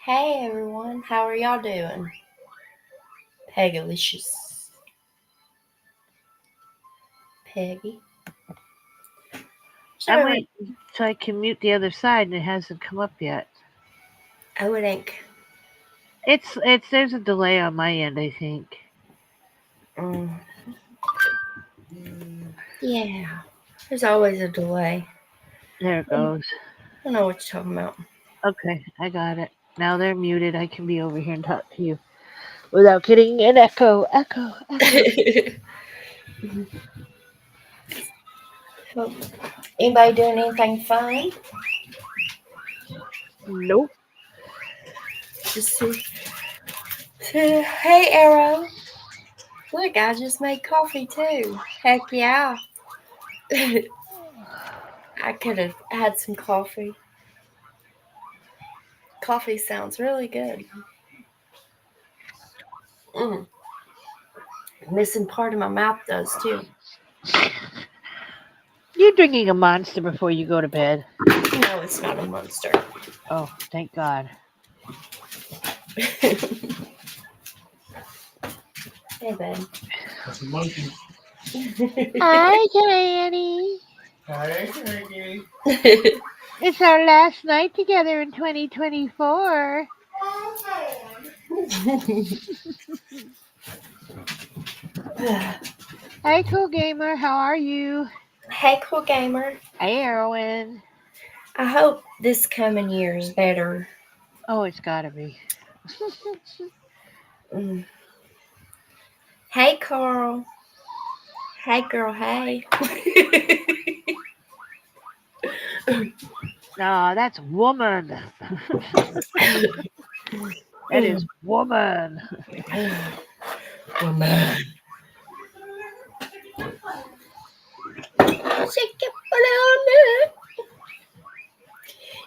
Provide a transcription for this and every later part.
Hey everyone, how are y'all doing? Pegalicious. Peggy. I'm So, waiting so I can mute the other side, and it hasn't come up yet. I would think. It's there's a delay on my end, I think. Mm, yeah, there's always a delay. There it I goes. don't know what you're talking about. Okay, I got it. Now they're muted. I can be over here and talk to you without getting an echo. Echo. So, anybody doing anything fun? Nope. Just see. Hey Arrow. Look, I just made coffee too. Heck yeah. I could have had some coffee. Coffee sounds really good. Mm. Missing part of my mouth does too. You're drinking a monster before you go to bed. No, it's not a monster. Oh, thank God. Hey, babe. That's a monkey. Hi, Granny. Hey, Frankie. It's our last night together in 2024. Hi, Cool Gamer. How are you? Hey, cool gamer. Hey, Erwin. I hope this coming year is better. Oh, it's gotta be. Mm. Hey, Carl. Hey, girl. Hey. No, that's woman. That is woman. Woman. Shake it, balloon.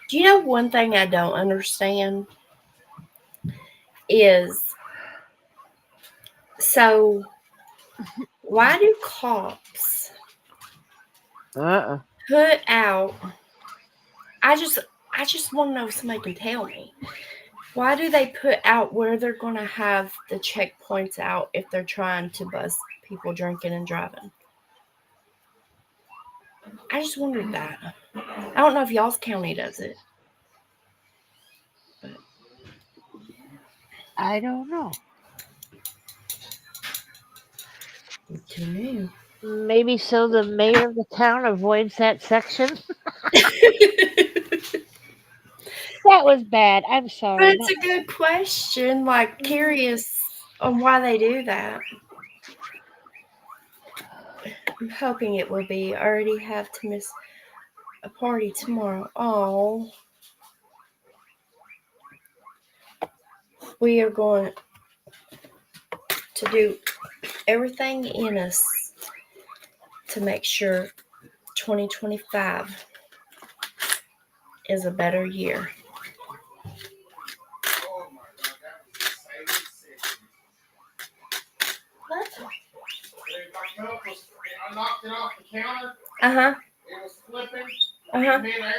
Do you know one thing I don't understand is so why do cops Uh-uh. put out? I just I just want to know if somebody can tell me. Why do they put out where they're going to have the checkpoints out if they're trying to bust people drinking and driving? I just wondered that. I don't know if y'all's county does it. But I don't know. who knew? Maybe so the mayor of the town avoids that section. That was bad. I'm But sorry. it's a good question. Like, curious on why they do that. I'm hoping it will be. I already have to miss a party tomorrow. Oh, we are going to do everything in us to make sure 2025 is a better year. Oh my God, that was the same. What? My milk was, I knocked it off the counter. Uh huh. It was flipping. Uh huh. Midair,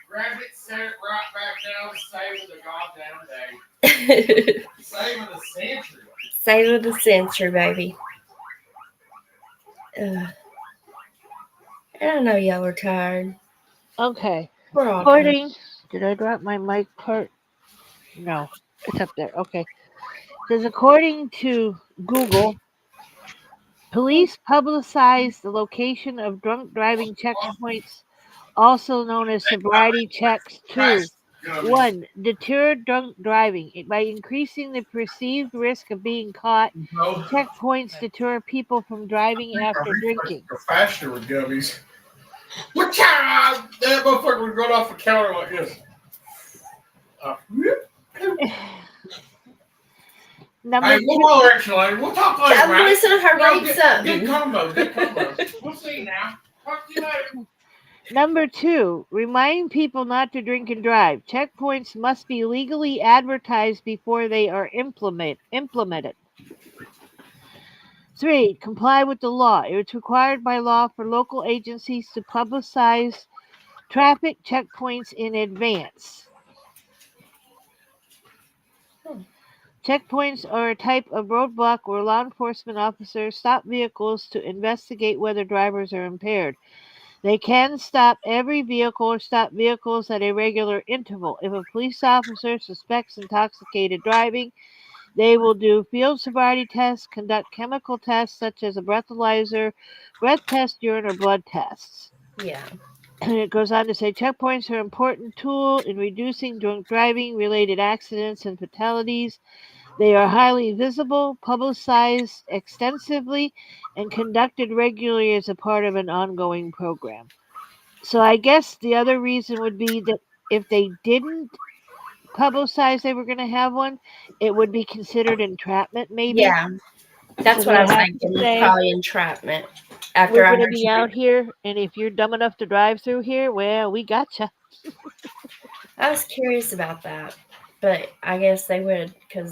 grabbed it, set it right back down, saving the goddamn day. Saving the century. Save of the century, baby. I know y'all are tired. Okay. We're all tired. According. Did I drop my mic part? No. It's up there. Okay. It says according to Google, police publicize the location of drunk driving checkpoints, also known as sobriety checks, to Crash gummies. 1. Deter drunk driving. By increasing the perceived risk of being caught, No, checkpoints deter people from driving I after think drinking. you're faster with gummies. What time? That motherfucker was going off the counter like this. Number Hey, we'll two, holler at you later. We'll talk later, I'm man. listening to her No, read good something. combo, good combo. We'll see you now. Talk to you later. Number two, remind people not to drink and drive. Checkpoints must be legally advertised before they are implemented. 3. Comply with the law. It's required by law for local agencies to publicize traffic checkpoints in advance. Hmm. Checkpoints are a type of roadblock where law enforcement officers stop vehicles to investigate whether drivers are impaired. They can stop every vehicle or stop vehicles at a regular interval. If a police officer suspects intoxicated driving, they will do field sobriety tests, conduct chemical tests such as a breathalyzer, breath test, urine, or blood tests. Yeah. And it goes on to say checkpoints are an important tool in reducing drunk driving related accidents and fatalities. They are highly visible, publicized extensively, and conducted regularly as a part of an ongoing program. So I guess the other reason would be that if they didn't publicize they were going to have one, it would be considered entrapment, maybe. Yeah. So That's what they I was have to thinking. It's say, probably entrapment. After we're I going to heard be you. out here, and if you're dumb enough to drive through here, well, we gotcha. I was curious about that, but I guess they would because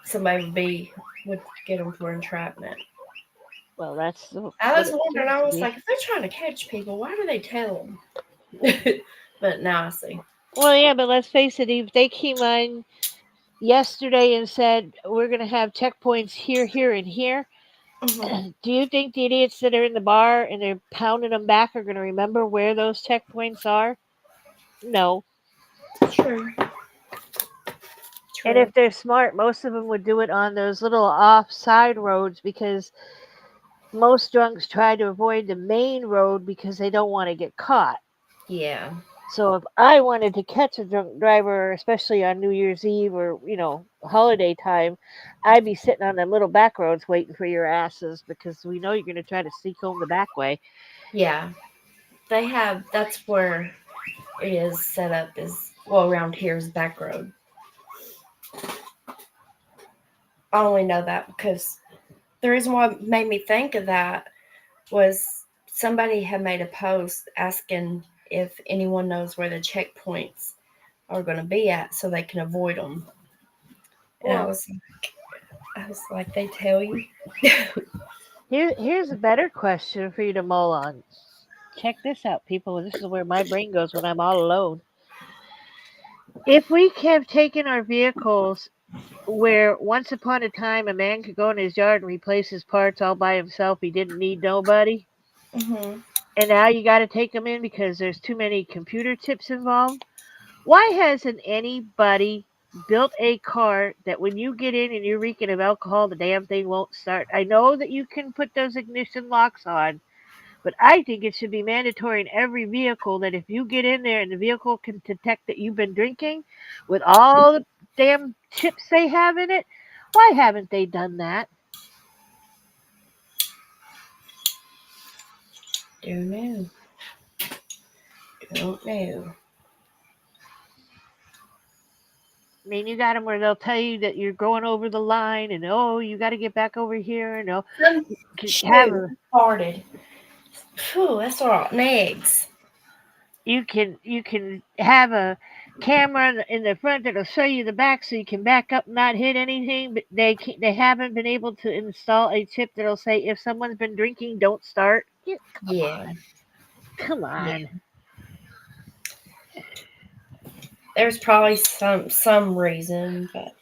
somebody would get them for entrapment. Well, that's I what was it wondering. seems I to was be. like, if they're trying to catch people, why do they tell them? But now I see. Well, yeah, but let's face it, if they came on yesterday and said, we're going to have checkpoints here, here, and here, Hmm. do you think the idiots that are in the bar and they're pounding them back are going to remember where those checkpoints are? No. True. And if True. they're smart, most of them would do it on those little off-side roads because most drunks try to avoid the main road because they don't want to get caught. Yeah. So if I wanted to catch a drunk driver, especially on New Year's Eve or, holiday time, I'd be sitting on them little back roads waiting for your asses because we know you're going to try to sneak home the back way. Yeah. They have. That's where it is set up. Is well around here is back road. I only know that because the reason why it made me think of that was somebody had made a post asking if anyone knows where the checkpoints are going to be at so they can avoid them. And Well, I was like, they tell you. here's a better question for you to mull on. Check this out, people. This is where my brain goes when I'm all alone. If we have taken our vehicles where once upon a time a man could go in his yard and replace his parts all by himself, he didn't need nobody, Hmm. and now you got to take them in because there's too many computer chips involved. Why hasn't anybody built a car that when you get in and you're reeking of alcohol, the damn thing won't start? I know that you can put those ignition locks on, but I think it should be mandatory in every vehicle that if you get in there and the vehicle can detect that you've been drinking with all the damn chips they have in it, why haven't they done that? Don't know. Don't know. I mean, you got them where they'll tell you that you're going over the line and, oh, you got to get back over here and, oh, Some have shoe a farted. Phew, that's rotten eggs. you can have a camera in the front that'll show you the back so you can back up and not hit anything, but they haven't been able to install a chip that'll say if someone's been drinking, don't start. Yeah, come Yeah. on, come Yeah. on. There's probably some reason, but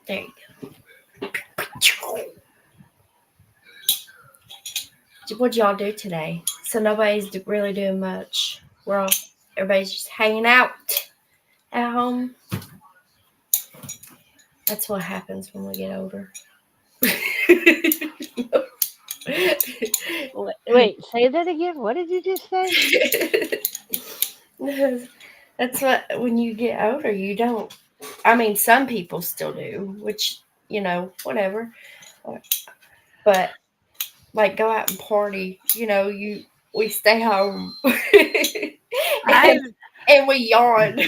there you go. What'd y'all do today? So nobody's really doing much. Everybody's just hanging out at home. That's what happens when we get older. Wait, say that again. What did you just say? That's what when you get older, you don't. I mean, some people still do, which whatever. But like go out and party, we stay home I and, and we yawn.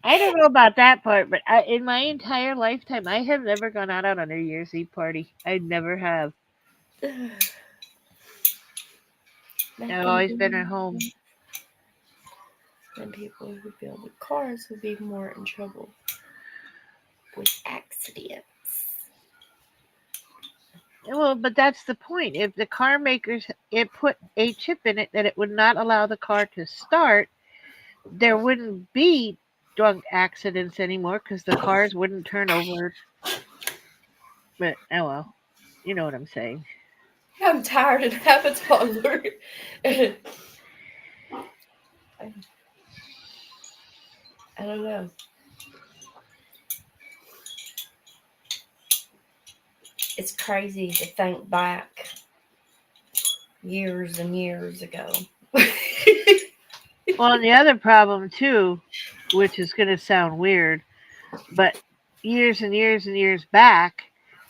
I don't know about that part, but in my entire lifetime, I have never gone out on a New Year's Eve party. I never have. I've always been at home. Then people who build the cars would be more in trouble with accidents. Well, but that's the point. If the car makers it put a chip in it that it would not allow the car to start, there wouldn't be drunk accidents anymore because the cars wouldn't turn over. But oh well, you know what I'm saying. I'm tired and have a toddler. I don't know. It's crazy to think back years and years ago. Well, and the other problem too, which is going to sound weird, but years and years and years back,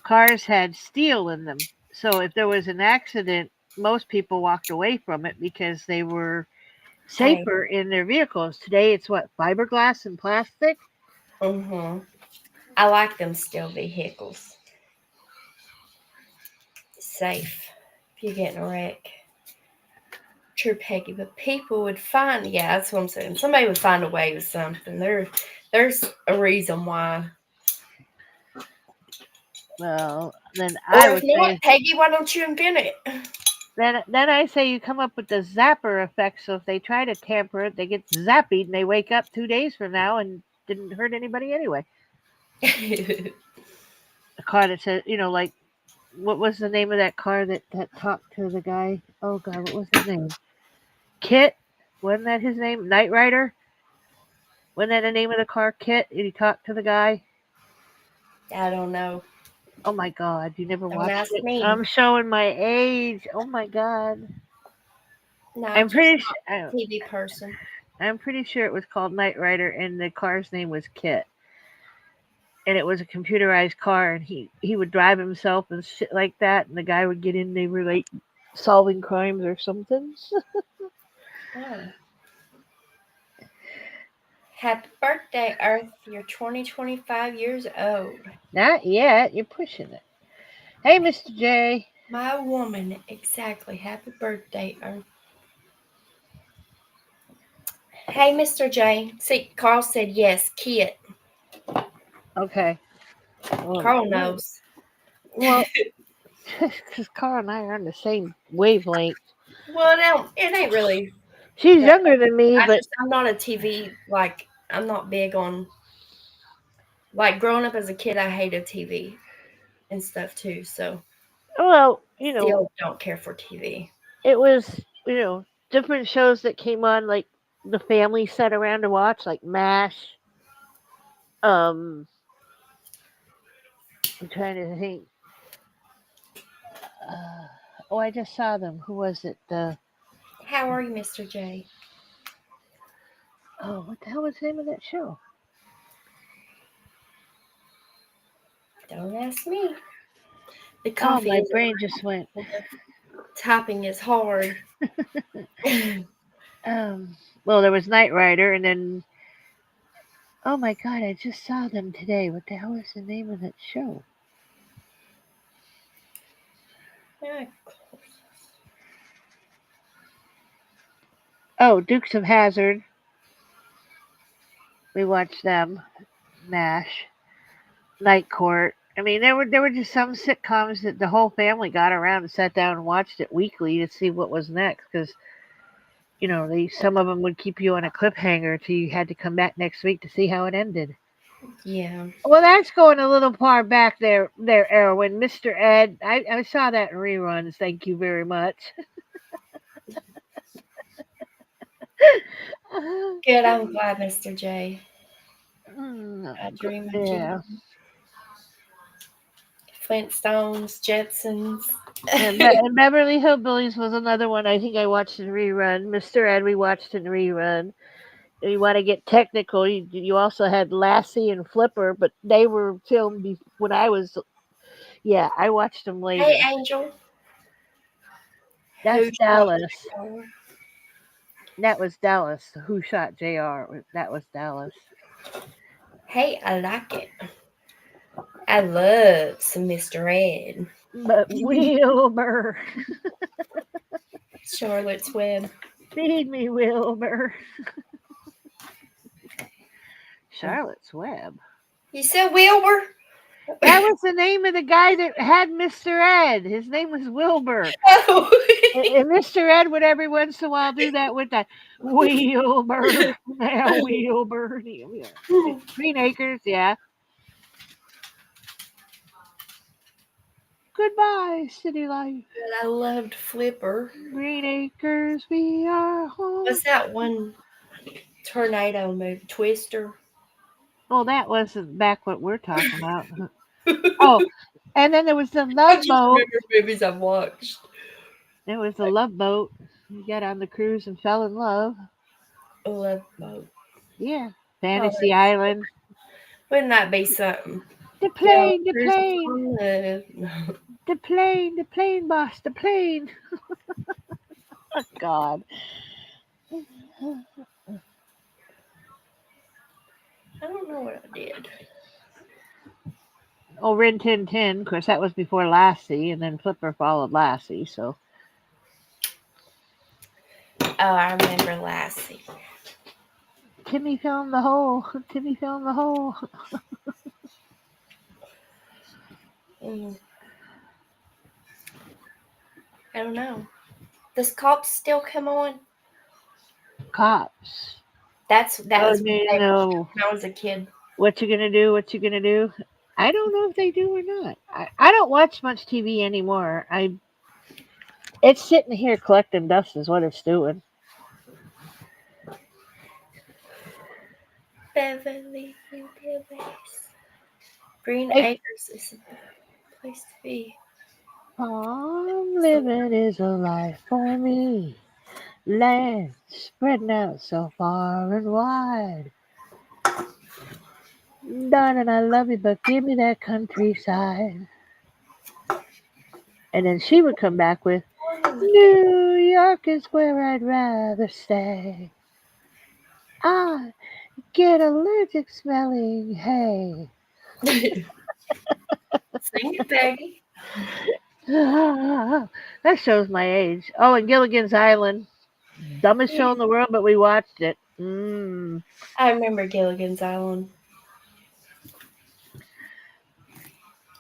cars had steel in them. So if there was an accident, most people walked away from it because they were Hey, safer in their vehicles. Today it's what, fiberglass and plastic? I like them steel vehicles. Safe if you get in a wreck. True, Peggy, but people would find, yeah, that's what I'm saying. Somebody would find a way with something. There's a reason why. Well, then Or I if would not, say Peggy, why don't you invent it? then I say you come up with the zapper effect. So if they try to tamper it, they get zapped and they wake up 2 days from now and didn't hurt anybody anyway. A car that said, like what was the name of that car that talked to the guy? Oh God, what was his name? Kit, wasn't that his name? Knight Rider. Wasn't that the name of the car? Kit. And he talked to the guy. I don't know. Oh my God, you never Don't watched ask it? me. I'm showing my age. Oh my God. No, I'm I'm just pretty. not a TV person. I'm pretty sure it was called Knight Rider, and the car's name was Kit. And it was a computerized car, and he would drive himself and shit like that. And the guy would get in. They were like solving crimes or something. Oh. Happy birthday, Earth. You're 25 years old. Not yet. You're pushing it. Hey, Mr. J. My woman, exactly. Happy birthday, Earth. Hey, Mr. J. See, Carl said yes, Kit. Okay. Carl knows. Well, because Carl and I are on the same wavelength. Well, it ain't really. She's younger than me, but I'm not a TV, like, I'm not big on, like, growing up as a kid, I hated TV and stuff too, so well, still don't care for TV. it was different shows that came on, like the family sat around to watch, like MASH. Um, I'm trying to think. Uh, oh, I just saw them. Who was it? How are you, Mr. J? What the hell was the name of that show? Don't ask me. The Oh, coffee my is brain just went. typing is hard. Well, there was Knight Rider, and then oh my God, I just saw them today. What the hell is the name of that show? Oh, Dukes of Hazzard. We watched them. MASH, Night Court. I mean, there were just some sitcoms that the whole family got around and sat down and watched it weekly to see what was next because some of them would keep you on a cliffhanger till you had to come back next week to see how it ended. Yeah. Well, that's going a little far back there, Erwin. Mr. Ed, I saw that in reruns. Thank you very much. Good, I'm glad, Mr. J. I dream of Yeah. you. Flintstones, Jetsons. And Beverly Hillbillies was another one I think I watched in rerun. Mr. Ed, we watched in rerun. If you want to get technical, you also had Lassie and Flipper, but they were filmed when I was. Yeah, I watched them later. Hey, Angel. That's Who Dallas. shot JR? That was Dallas. Who shot JR? That was Dallas. Hey, I like it. I love some Mr. Ed. But Wilbur. Charlotte's Web. Feed me, Wilbur. Charlotte's Web. You said Wilbur? That was the name of the guy that had Mr. Ed. His name was Wilbur. Oh. And Mr. Ed would every once in a while do that with that Wilbur. Yeah, Wilbur. Yeah. Green Acres, yeah. Goodbye, city life. I loved Flipper. Green Acres, we are home. What's that one tornado movie? Twister. Oh, that wasn't back what we're talking about. Oh, and then there was the I Love just Boat. remember movies I've watched. There was the Love Boat. You got on the cruise and fell in love. Love Boat. Yeah. Fantasy Island. Wouldn't that be something? The plane, the Cruise plane, on love. the plane, boss, the plane. Oh, God. I don't know what I did. Oh, Rin Tin Tin. Of course, that was before Lassie, and then Flipper followed Lassie, so. Oh, I remember Lassie. Timmy fell in the hole. Timmy fell in the hole. Mm. I don't know. Does Cops still come on? Cops. That Oh, was no. when I was a kid. What you gonna do? What you gonna do? I don't know if they do or not. I don't watch much TV anymore. It's sitting here collecting dust is what it's doing. Beverly Hillbillies. Green Hey. Acres is a place to be. Farm living is a life for me. Land spreading out so far and wide. Darling, I love you, but give me that countryside. And then she would come back with, New York is where I'd rather stay. I get allergic smelling hay. Sing it, Peggy. That shows my age. Oh, and Gilligan's Island. Dumbest show in the world, but we watched it. I remember Gilligan's Island.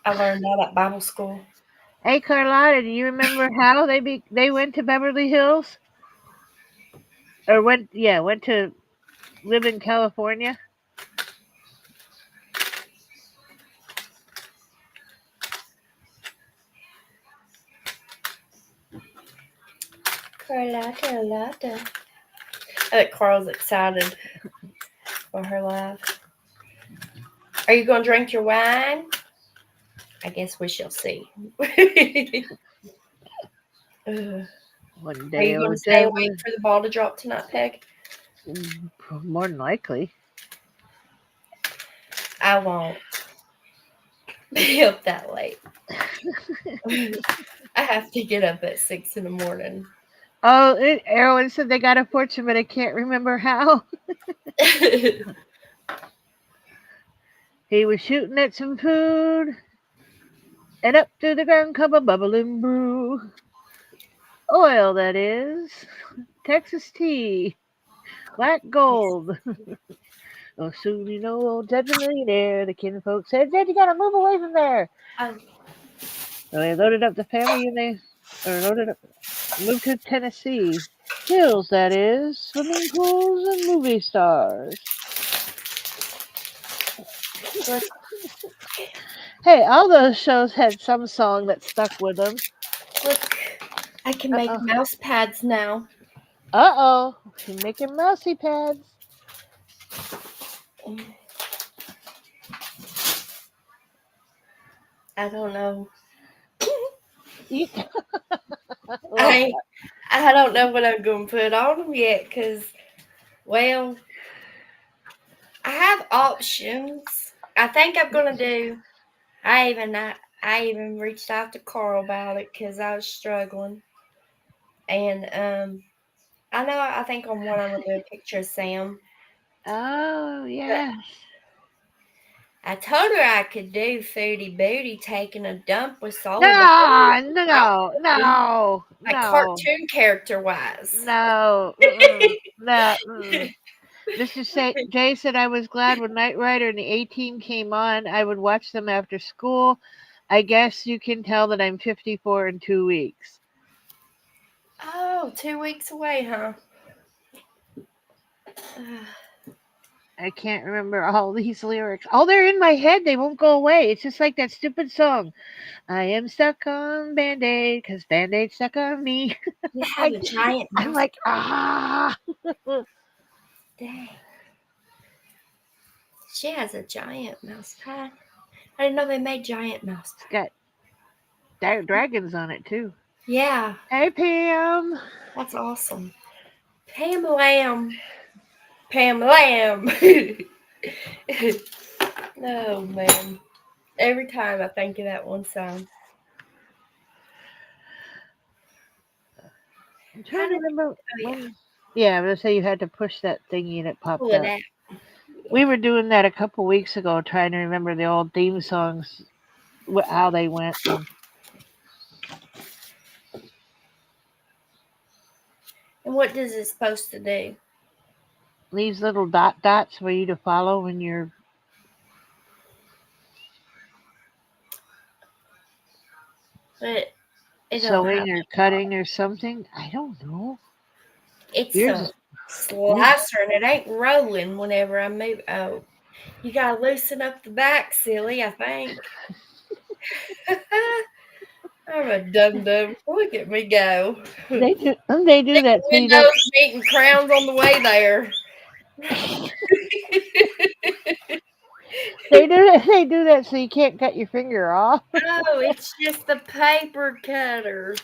I learned that at Bible school. Hey, Carlotta, do you remember how they went to Beverly Hills? Or went to live in California? Carlotta. I think Carl's excited for her life. Are you going to drink your wine? I guess we shall see. One Are day you or going to stay the awake for the ball to drop tonight, Peg? More than likely. I won't be up that late. I have to get up at 6 in the morning. Oh, Erwin said they got a fortune, but I can't remember how. He was shooting at some food, and up to the ground come a bubbling brew. Oil, that is. Texas tea. Black gold. Oh, soon you know old Ted's a millionaire. The kinfolk said, Ted, you gotta move away from there. Oh. So they loaded up the family and moved to Tennessee. Hills, that is. Swimming pools and movie stars. Hey, all those shows had some song that stuck with them. Look, I can make mouse pads now. Uh-oh. She's making mousy pads. I don't know. Well, I don't know what I'm going to put on them yet because, well, I have options. I think I'm going to do, I even reached out to Carl about it because I was struggling. And I think on one I'm going to do a picture of Sam. oh, yes. I told her I could do Foodie Booty taking a dump with Soul. No. Like cartoon character wise. No. No. Jay said, I was glad when Knight Rider and the A-Team came on. I would watch them after school. I guess you can tell that I'm 54 in 2 weeks. Oh, 2 weeks away, huh? I can't remember all these lyrics. Oh, they're in my head. They won't go away. It's just like that stupid song. I am stuck on Band-Aid because Band-Aid stuck on me. You have a giant I'm mouse. like, ah. Dang. She has a giant mouse pad. I didn't know they made giant mouse It's pads. got dragons on it, too. Yeah, Hey, Pam. that's awesome. Pam Lamb. Pam Lamb. Oh, man. Every time I think of that one song. I'm trying to remember. yeah. Yeah, I'm going to say you had to push that thingy and it popped Pull it up. out. We were doing that a couple weeks ago, trying to remember the old theme songs, how they went. And what is it supposed to do? Leaves little dots for you to follow when you're But it don't sewing have. or cutting or something. I don't know. It's Yours a is slicer and it ain't rolling whenever I move. Oh, you gotta loosen up the back, silly, I think. I'm a dum-dum. Look at me go. they do that so you don't. Windows meeting crowns on the way there. They do that so you can't cut your finger off. Oh, it's just the paper cutter.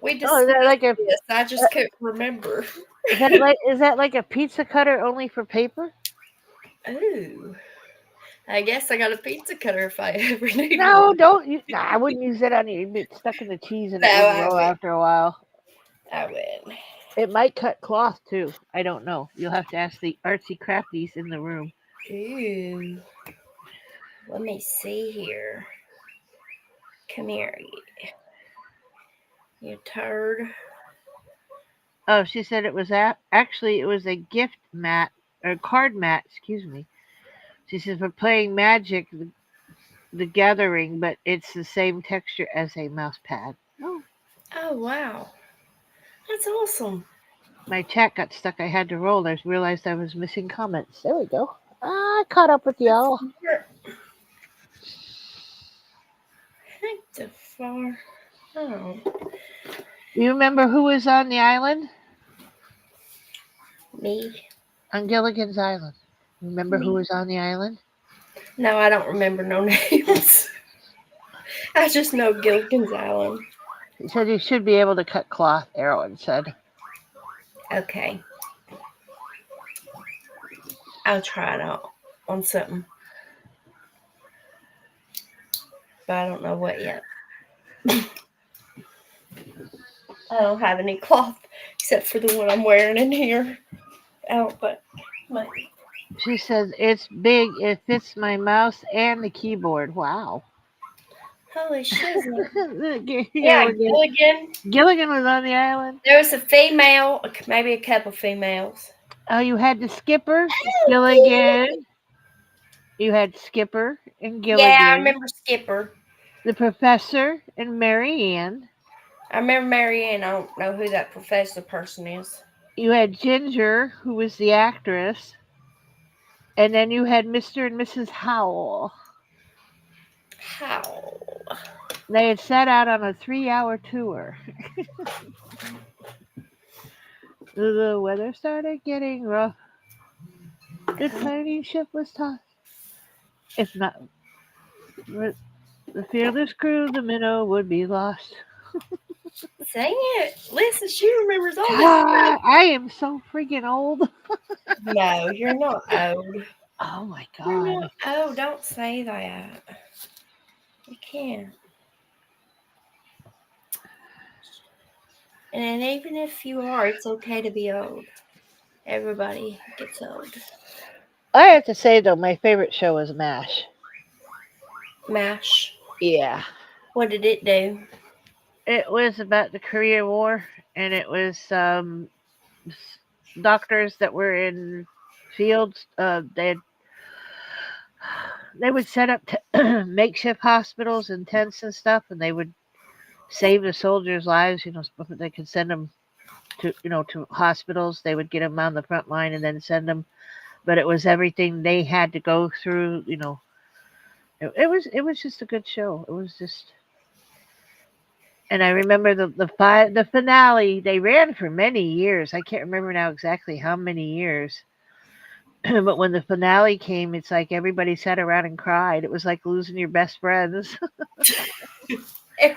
We Oh, is that discussed like a this. I just couldn't remember. is that like a pizza cutter only for paper? Ooh. I guess I got a pizza cutter if I ever need No, one. don't. Nah, I wouldn't use that on you. You'd get stuck in the cheese and No, it wouldn't I roll would. after a while. I would. It might cut cloth too. I don't know. You'll have to ask the artsy crafties in the room. Ooh. Let me see here. Come here, you turd. Oh, she said it was actually it was a gift mat or card mat. Excuse me. She says for playing Magic, the Gathering, but it's the same texture as a mouse pad. Oh, Oh, wow. That's awesome. my chat got stuck. I had to roll. I realized I was missing comments. There we go. I caught up with y'all. Heck the far. Oh. You remember who was on the island? Me? On Gilligan's Island. Remember who was on the island? No, I don't remember no names. I just know Gilligan's Island. He said you should be able to cut cloth, Erwin said. Okay. I'll try it out on something. But I don't know what yet. I don't have any cloth except for the one I'm wearing in here. Out, but my She says it's big. It fits my mouse and the keyboard. Wow. holy shiznit. Yeah, Yeah, Gilligan. Gilligan was on the island. There was a female, maybe a couple females. Oh, you had the skipper, Gilligan. You had Skipper and Gilligan. Yeah, I remember Skipper. The professor and Marianne. I remember Marianne. I don't know who that professor person is. You had Ginger, who was the actress. And then you had Mr. and Mrs. Howell. How? They had set out on a 3-hour tour. The weather started getting rough. The tiny ship was tossed. If not, the fearless crew, the minnow would be lost. Sing it. Listen, she remembers all this Ah, stuff. I am so freaking old. No, you're not old. Oh my You're god. not. Oh, don't say that. You can't. And even if you are, it's okay to be old. Everybody gets old. I have to say though, my favorite show was MASH. MASH. Yeah. What did it do? It was about the Korea War, and it was doctors that were in fields. They would set up makeshift hospitals and tents and stuff, and they would save the soldiers' lives. They could send them to hospitals. They would get them on the front line and then send them. But it was everything they had to go through. It was just a good show. It was just. And I remember the finale. They ran for many years. I can't remember now exactly how many years. But when the finale came, it's like everybody sat around and cried. It was like losing your best friends. Did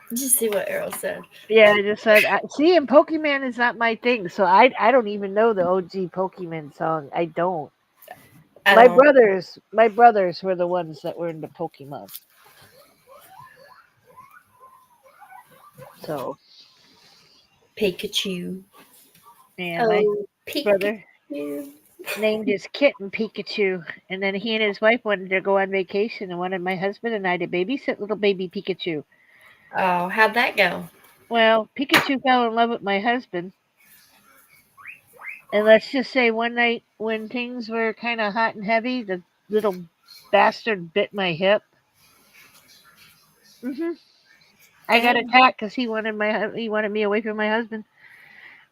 you see what Errol said? Yeah, I just said, see, and Pokemon is not my thing, so I don't even know the OG Pokemon song. I don't. I My don't. brothers were the ones that were into Pokemon. So, Pikachu. and my Oh, brother Pikachu. named his kitten Pikachu, and then he and his wife wanted to go on vacation and wanted my husband and I to babysit little baby Pikachu. Oh, how'd that go? Well, Pikachu fell in love with my husband. And let's just say one night when things were kind of hot and heavy, the little bastard bit my hip. I got Dang. attacked because he wanted me away from my husband.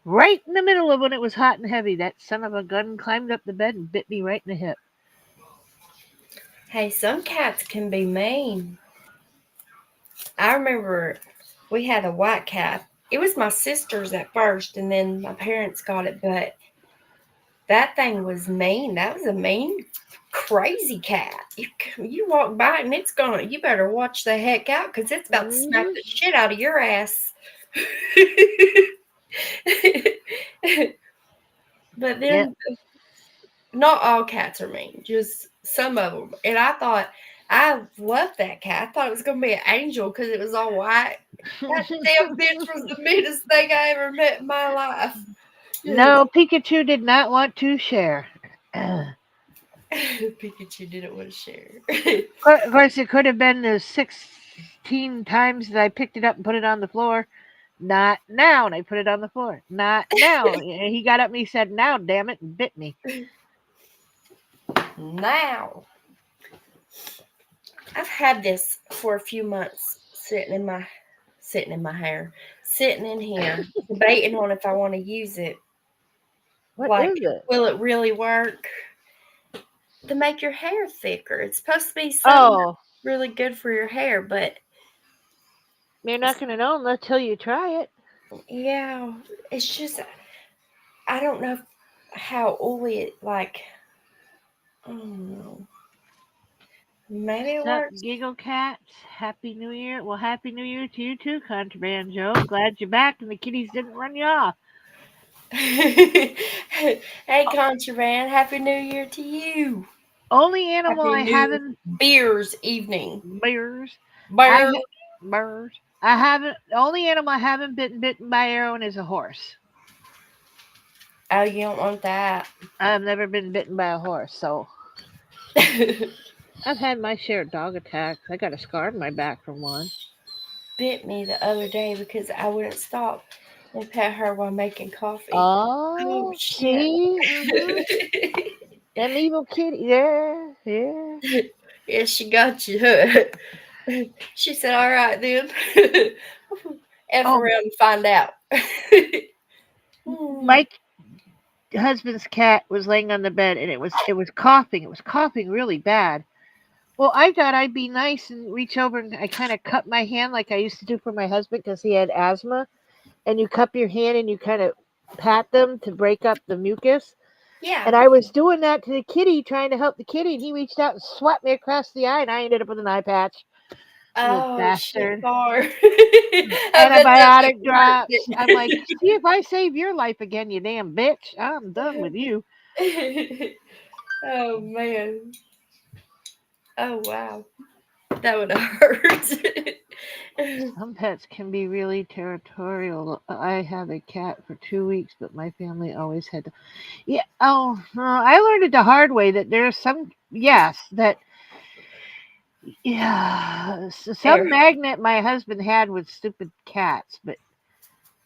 Right in the middle of when it was hot and heavy, that son of a gun climbed up the bed and bit me right in the hip. Hey, some cats can be mean. I remember we had a white cat. It was my sister's at first, and then my parents got it, but that thing was mean. That was a mean, crazy cat. You walk by it and you better watch the heck out because it's about to smack Mhm. the shit out of your ass. But Yeah. then, not all cats are mean, just some of them. And I loved that cat. I thought it was going to be an angel because it was all white. That damn bitch was the meanest thing I ever met in my life. No, Pikachu did not want to share. Pikachu didn't want to share. Of course, it could have been the 16 times that I picked it up and put it on the floor. Not now, and I put it on the floor. Not now. And he got up and he said, "Now, damn it," and bit me. Now, I've had this for a few months sitting in my hair, sitting in here, debating on if I want to use it. What Like, is it? will it really work to make your hair thicker? It's supposed to be something Oh, really good for your hair, but you're not going to know until you try it. yeah, it's just I don't know how oily it like. I don't know. Maybe it What's up, works. Giggle Cats? Happy New Year. Well, Happy New Year to you too, Contraband Joe. Glad you're back and the kitties didn't run you off. Hey, Contraband, Happy New Year to you. Only animal Happy I New haven't Beers evening. bears. I Bear. bears. I haven't. The only animal I haven't bitten by arrow is a horse. Oh, you don't want that. I've never been bitten by a horse, so I've had my share of dog attacks. I got a scar on my back from one. Bit me the other day because I wouldn't stop and pet her while making coffee. Oh, Oh, shit. see, them evil kitty. Yeah, yeah. Yeah, she got you. She said, all right then. F Oh, around and find out. my husband's cat was laying on the bed and it was coughing. It was coughing really bad. Well, I thought I'd be nice and reach over and I kind of cup my hand like I used to do for my husband because he had asthma. And you cup your hand and you kind of pat them to break up the mucus. And Yeah. I was doing that to the kitty, trying to help the kitty, and he reached out and swiped me across the eye, and I ended up with an eye patch. Little Oh, shit, bastard. bar. I bet that Antibiotic thing hurt, drops. I'm like, didn't see if I save your life again, you damn bitch. I'm done with you. it? Oh, man. Oh, wow. That would hurt. Some pets can be really territorial. I have a cat for 2 weeks, but my family always had to. Yeah. Oh, I learned it the hard way that there's some, yes, that, yeah, some There. magnet my husband had with stupid cats, but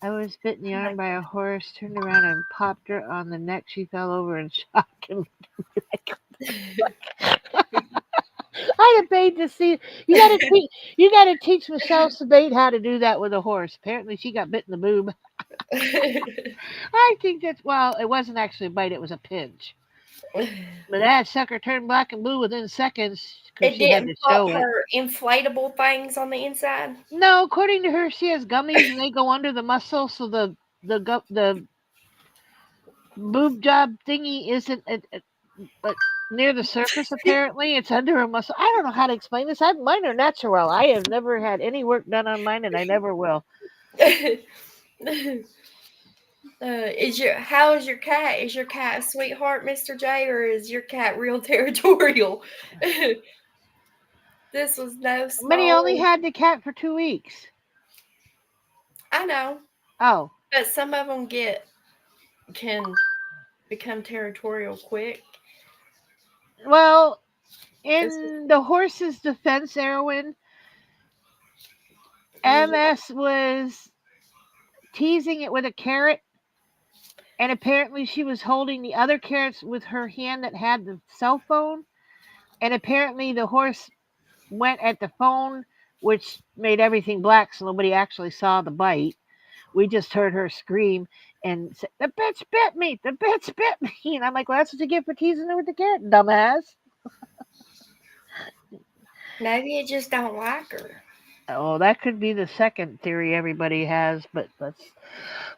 I was bit in the arm by a horse, turned around and popped her on the neck. She fell over in shock. And I'd have paid to see. You gotta teach Michelle Sabate how to do that with a horse. Apparently, she got bit in the boob. I think that's it wasn't actually a bite; it was a pinch. But that sucker turned black and blue within seconds because It she had to didn't pop show it. her inflatable things on the inside. No, according to her, she has gummies and they go under the muscle, so the boob job thingy isn't near the surface. Apparently, it's under a muscle. I don't know how to explain this. Mine are natural. I have never had any work done on mine, and I never will. How is your cat? Is your cat a sweetheart, Mr. J, or is your cat real territorial? This was no Minnie only small. had the cat for 2 weeks. I know, Oh, but some of them can become territorial quick. well, in the horse's defense, Erwin, MS was teasing it with a carrot, and apparently she was holding the other carrots with her hand that had the cell phone, and apparently the horse went at the phone, which made everything black, so nobody actually saw the bite. We just heard her scream and say, "The bitch bit me! The bitch bit me!" And I'm like, "Well, that's what you get for teasing her with the carrot, dumbass." Maybe you just don't like her. Oh, that could be the second theory everybody has, but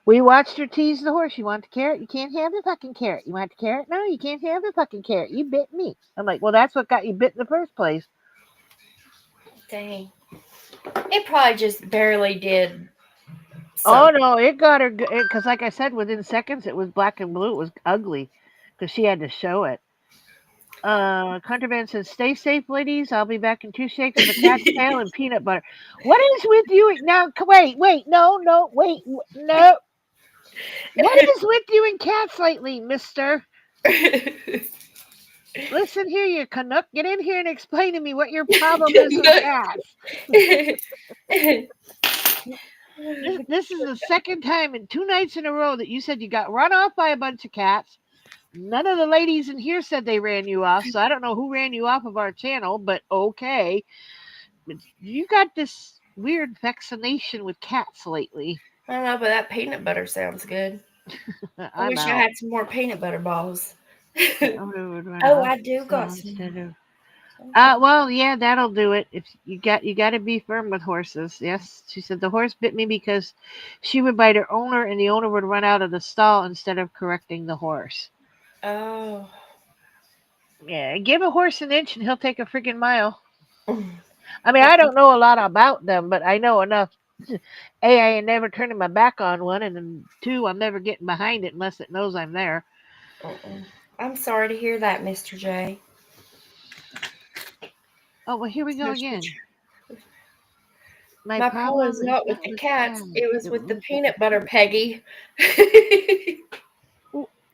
we watched her tease the horse. You want the carrot? You can't have the fucking carrot. You want the carrot? No, you can't have the fucking carrot. You bit me. I'm like, well, that's what got you bit in the first place. Dang. It probably just barely did. Oh, no, it got her, because like I said, within seconds, it was black and blue. It was ugly, because she had to show it. Contraband says, "Stay safe, ladies. I'll be back in 2 shakes of a cat's tail and peanut butter." What is with you now? Wait, no. What is with you and cats lately, mister? Listen here, you Canuck. Get in here and explain to me what your problem is with cats. This is the second time in 2 nights in a row that you said you got run off by a bunch of cats. None of the ladies in here said they ran you off, so I don't know who ran you off of our channel, but okay. But you got this weird vaccination with cats lately. I don't know, but that peanut butter sounds good. I wish I had some more peanut butter balls. Oh, I do got some. Well, yeah, that'll do it. If you got to be firm with horses. Yes, she said the horse bit me because she would bite her owner, and the owner would run out of the stall instead of correcting the horse. Oh. Yeah, give a horse an inch and he'll take a freaking mile. I mean, I don't know a lot about them, but I know enough. A, I ain't never turning my back on one, and then 2, I'm never getting behind it unless it knows I'm there. I'm sorry to hear that, Mr. J. Oh, well, here we go again. My problem is not with the cats. It was with the peanut butter, Peggy.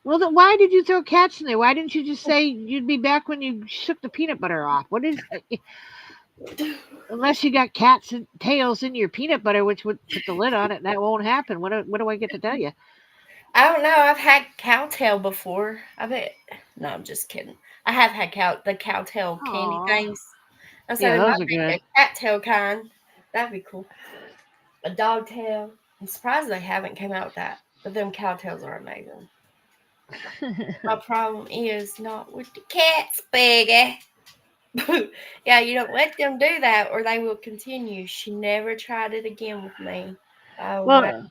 Well, then why did you throw cats in there? Why didn't you just say you'd be back when you shook the peanut butter off? What is... Unless you got cats and tails in your peanut butter, which would put the lid on it, and that won't happen. What do I get to tell you? I don't know. I've had cowtail before. I bet. No, I'm just kidding. I have had the cowtail candy things. I said, yeah, those are good. A cat tail kind. That'd be cool. A dog tail. I'm surprised they haven't came out with that. But them cowtails are amazing. My problem is not with the cats, Peggy. Yeah, you don't let them do that or they will continue. She never tried it again with me. Well,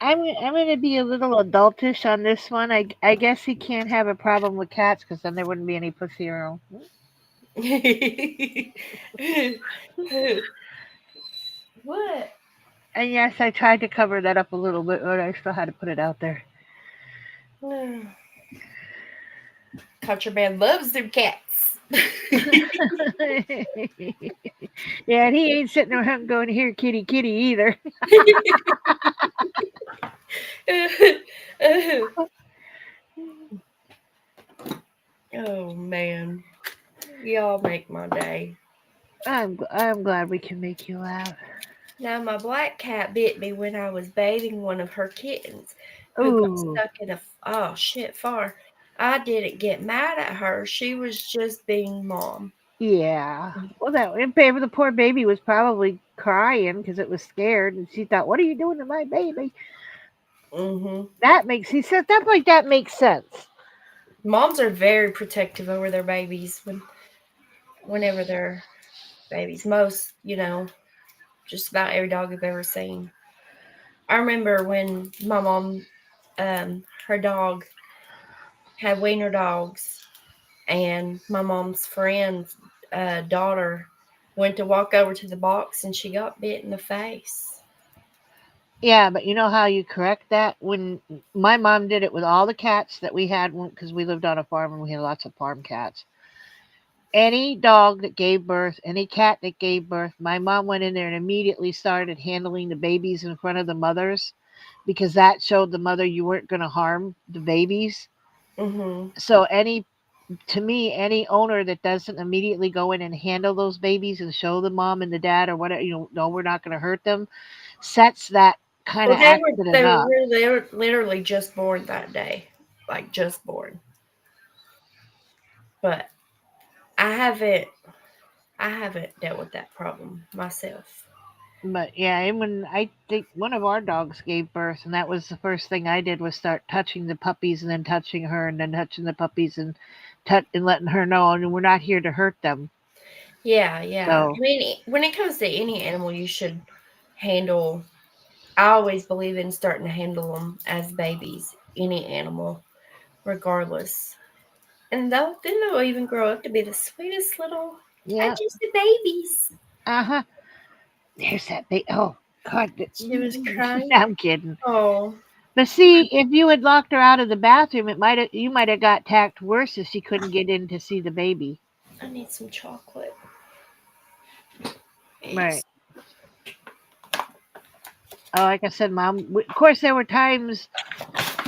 I'm going to be a little adultish on this one. I guess he can't have a problem with cats because then there wouldn't be any pussy around. What? And yes, I tried to cover that up a little bit, but I still had to put it out there. Contraband loves them cats. Yeah, and he ain't sitting around going, "Here, kitty, kitty," either. Oh man, y'all make my day. I'm glad we can make you laugh. Now, my black cat bit me when I was bathing one of her kittens who got Ooh, stuck in a oh shit far. I didn't get mad at her. She was just being mom. yeah. Well, that and baby, the poor baby was probably crying because it was scared, and she thought, "What are you doing to my baby?" Mm-hmm. That makes he said stuff like that makes sense. Moms are very protective over their babies whenever they're babies. Most, just about every dog I've ever seen. I remember when my mom, her dog had wiener dogs, and my mom's friend's daughter went to walk over to the box and she got bit in the face. Yeah, but you know how you correct that? When my mom did it with all the cats that we had, because we lived on a farm and we had lots of farm cats. Any dog that gave birth, any cat that gave birth, my mom went in there and immediately started handling the babies in front of the mothers because that showed the mother you weren't going to harm the babies. Mm-hmm. So to me, any owner that doesn't immediately go in and handle those babies and show the mom and the dad or whatever, no, we're not going to hurt them, sets that kind Well, of accident up. they were literally just born that day, like just born. But I haven't I haven't dealt with that problem myself. But yeah, and when I think one of our dogs gave birth, and that was the first thing I did was start touching the puppies, and then touching her, and then touching the puppies, and and letting her know, and we're not here to hurt them. Yeah, yeah. So I mean, when it comes to any animal, you should handle. I always believe in starting to handle them as babies, any animal, regardless. And then they'll even grow up to be the sweetest little yeah, adjusted babies. uh-huh. There's that big. Oh God, She was crying. I'm kidding. Oh, But see, if you had locked her out of the bathroom, you might have got tacked worse if she couldn't get in to see the baby. I need some chocolate. Right. Yes. Like I said, Mom. Of course, there were times.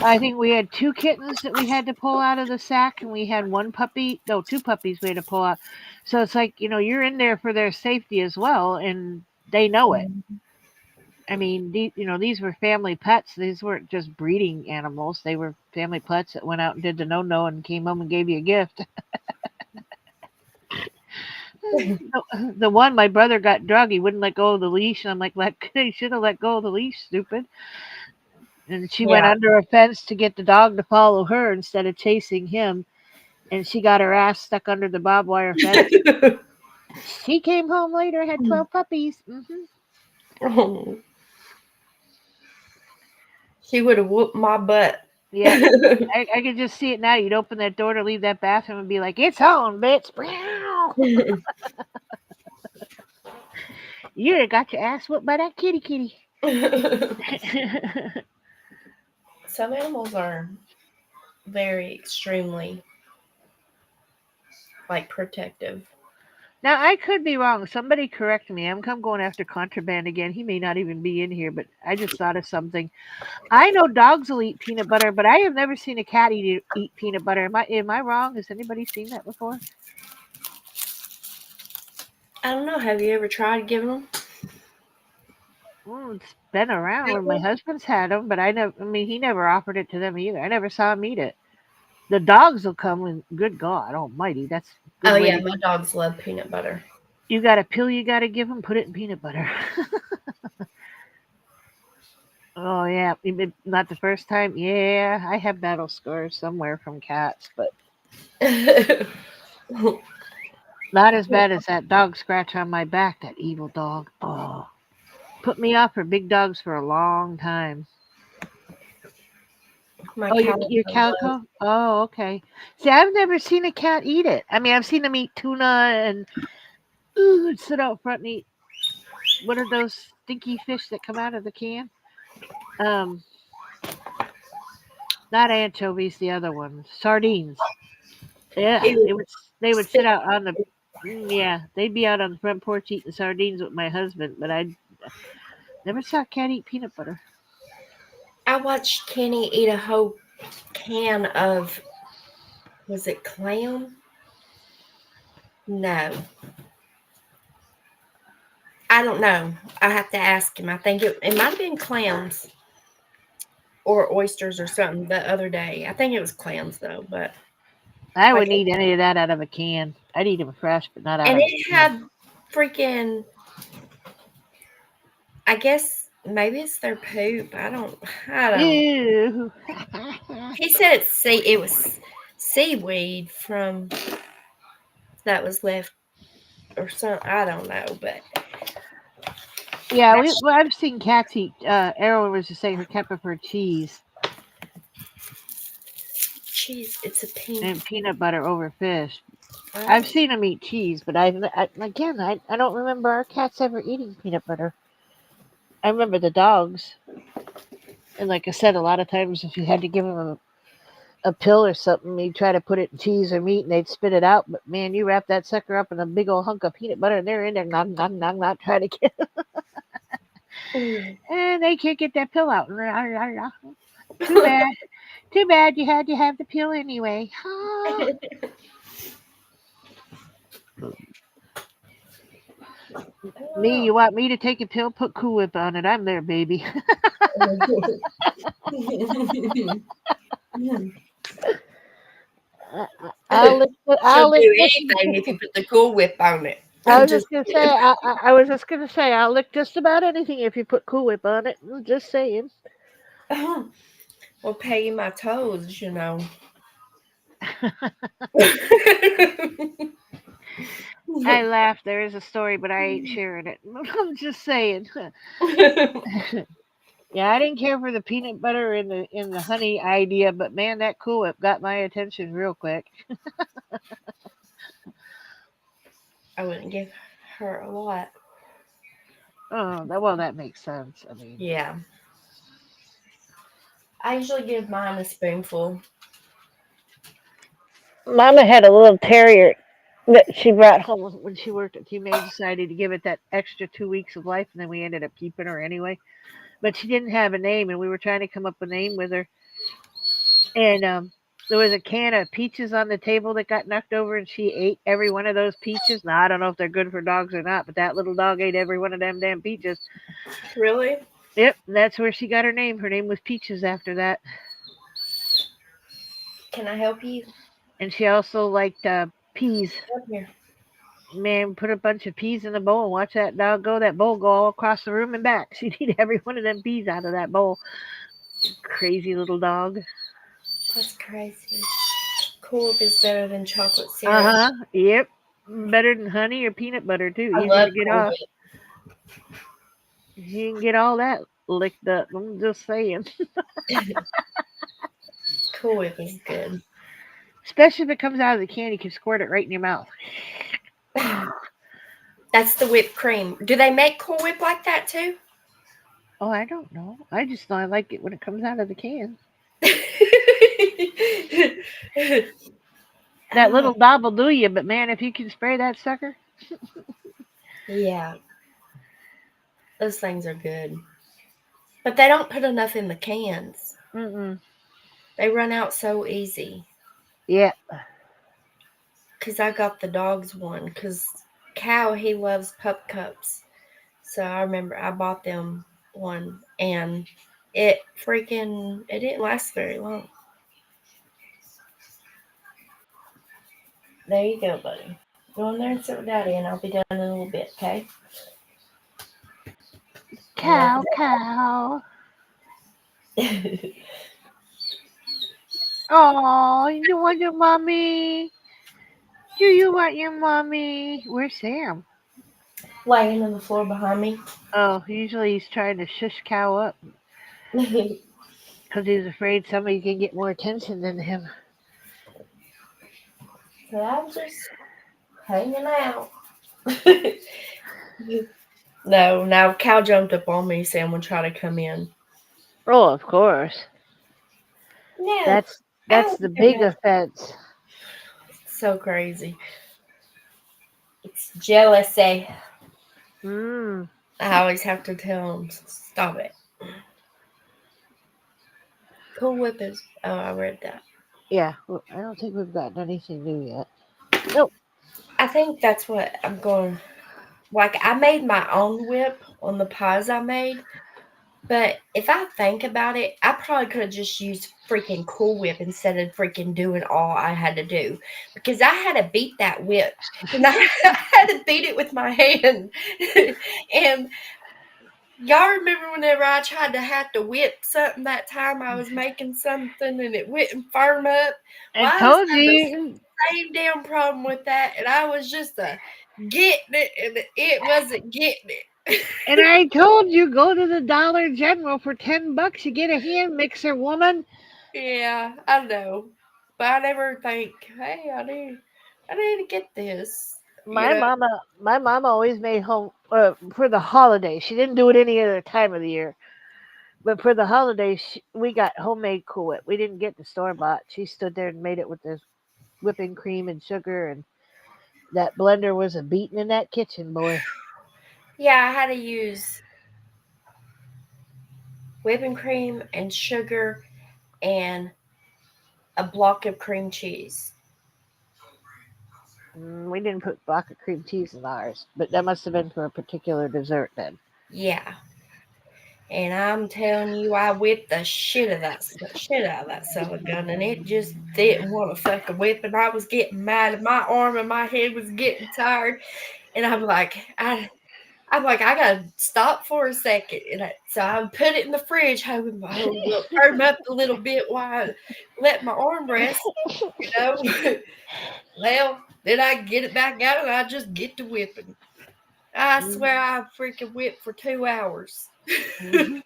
I think we had two kittens that we had to pull out of the sack, and we had one puppy. No, two puppies we had to pull out. So it's like you're in there for their safety as well, and they know it. I mean, these were family pets. These weren't just breeding animals. They were family pets that went out and did the no and came home and gave you a gift. The one my brother got drug. He wouldn't let go of the leash, and I'm like, you should have let go of the leash, stupid. And she went Yeah. under a fence to get the dog to follow her instead of chasing him. And she got her ass stuck under the barbed wire fence. She came home later, had 12 puppies. Oh, she would have whooped my butt. Yeah, I could just see it now. You'd open that door to leave that bathroom and be like, "It's on, bitch!" You'd have got your ass whooped by that kitty. Some animals are very extremely protective. Now I could be wrong. Somebody correct me. I'm going after contraband again. He may not even be in here, but I just thought of something. I know dogs will eat peanut butter, but I have never seen a cat eat peanut butter. Am I wrong? Has anybody seen that before? I don't know. Have you ever tried giving them? Well, it's been around when my husband's had them, but I never. I mean, he never offered it to them either. I never saw him eat it. The dogs will come and good God Almighty, that's a good Oh way yeah, to. my dogs love peanut butter. You got a pill you got to give them. Put it in peanut butter. Oh yeah, not the first time. Yeah, I have battle scars somewhere from cats, but not as bad as that dog scratch on my back. That evil dog. Oh, put me off for big dogs for a long time. My Oh, your calico your loves. calico? Oh, okay. See, I've never seen a cat eat it. I mean, I've seen them eat tuna and sit out front and eat. What are those stinky fish that come out of the can? Um, not anchovies, the other ones, sardines. Yeah, Ew, they would sit spit. out on the. Yeah, they'd be out on the front porch eating sardines with my husband, but I never saw a cat eat peanut butter. I watched Kenny eat a whole can of, was it clam? No, I don't know. I have to ask him. I think it might have been clams or oysters or something the other day. I think it was clams though, but I like, wouldn't eat any of that out of a can. I'd eat them fresh, but not out and of it a can. had freaking. I guess maybe it's their poop. I don't. Ew. He said it was seaweed from that was left or something. I don't know, but Yeah, that's I've seen cats eat. Errol was just saying her cat preferred cheese cheese. It's a pink. and peanut butter over fish. I've Oh. seen them eat cheese, but I don't remember our cats ever eating peanut butter. I remember the dogs, and like I said, a lot of times if you had to give them a pill or something, you'd try to put it in cheese or meat, and they'd spit it out. But man, you wrap that sucker up in a big old hunk of peanut butter, and they're in there, not trying to get, Mm. and they can't get that pill out. Too bad. Too bad you had to have the pill anyway. Me, you want me to take a pill? Put Cool Whip on it. I'm there, baby. I'll lick. She'll I'll lick do this. anything if you put the Cool Whip on it. I I'm was just just gonna say. kidding. I was just gonna say. I'll lick just about anything if you put Cool Whip on it. I'm just saying. Well, pay my toes, you know. I laugh. There is a story, but I ain't sharing it. I'm just saying. Yeah, I didn't care for the peanut butter and the honey idea, but man, that Cool Whip got my attention real quick. I wouldn't give her a lot. Oh, that makes sense. I mean, Yeah. I usually give mine a spoonful. Mama had a little terrier that she brought home when she worked at Humane Society to give it that extra 2 weeks of life, and then we ended up keeping her anyway. But she didn't have a name, and we were trying to come up with a name with her. And there was a can of peaches on the table that got knocked over, and she ate every one of those peaches. Now I don't know if they're good for dogs or not, but that little dog ate every one of them damn peaches. Really? Yep, that's where she got her name. Her name was Peaches after that. Can I help you? And she also liked peas. Come here. Man, put a bunch of peas in a bowl and watch that dog go. That bowl go all across the room and back. She'd eat every one of them peas out of that bowl. Crazy little dog. That's crazy. Cool Whip is better than chocolate Uh syrup. huh. Yep. Better than honey or peanut butter too. I Easier love to get Cool off. Whip. You can get all that licked up. I'm just saying. Cool Whip is good. Especially if it comes out of the can, you can squirt it right in your mouth. That's the whipped cream. Do they make Cool Whip like that too? Oh, I don't know. I just know I like it when it comes out of the can. That Oh, little knob will do you, but man, if you can spray that sucker. yeah, those things are good. But they don't put enough in the cans. Mm-mm. They run out so easy. Yeah. Because I got the dog's one. Because Cow, he loves pup cups. So I remember I bought them one. And it didn't last very long. There you go, buddy. Go in there and sit with Daddy, and I'll be done in a little bit, okay? I love Cow, cow. you. Oh, you want your mommy? Do you want your mommy? Where's Sam? Laying on the floor behind me. Oh, usually he's trying to shush Cow up because he's afraid somebody can get more attention than him. So I'm just hanging out. No, now Cal jumped up on me. Sam would try to come in. Oh, of course. No, That's the big offense. so crazy. It's jealousy. Mm. I always have to tell him, stop it. Cool Whip is. Oh, I read that. Yeah, well, I don't think we've gotten anything new yet. Nope. I think that's what I'm going. like I made my own whip on the pies I made. But if I think about it, I probably could have just used freaking Cool Whip instead of freaking doing all I had to do because I had to beat that whip and I had to beat it with my hand. And y'all remember whenever I tried to have to whip something that time I was making something and it wouldn't firm up? I Well, I was told having the you. same damn problem with that, and I was just getting it, and it wasn't getting it. And I told you, go to the Dollar General for $10. You get a hand mixer, woman. Yeah, I know. But I never think, hey, I need to get this. You My know? mama, my mama always made home for the holidays. She didn't do it any other time of the year, but for the holidays, we got homemade Cool Whip. We didn't get the store bought. She stood there and made it with the whipping cream and sugar, and that blender was a beating in that kitchen, boy. Yeah, I had to use whipping cream and sugar and a block of cream cheese. We didn't put block of cream cheese in ours, but that must have been for a particular dessert then. Yeah. And I'm telling you, I whipped the shit out of that son of a gun, and it just didn't want to fucking whip. And I was getting mad, and my arm and my head was getting tired. And I'm like, I gotta stop for a second. So I put it in the fridge, hoping my home will firm up a little bit while I let my arm rest, you know. Well, then I get it back out and I just get to whipping. I swear I freaking whipped for 2 hours. Mm-hmm.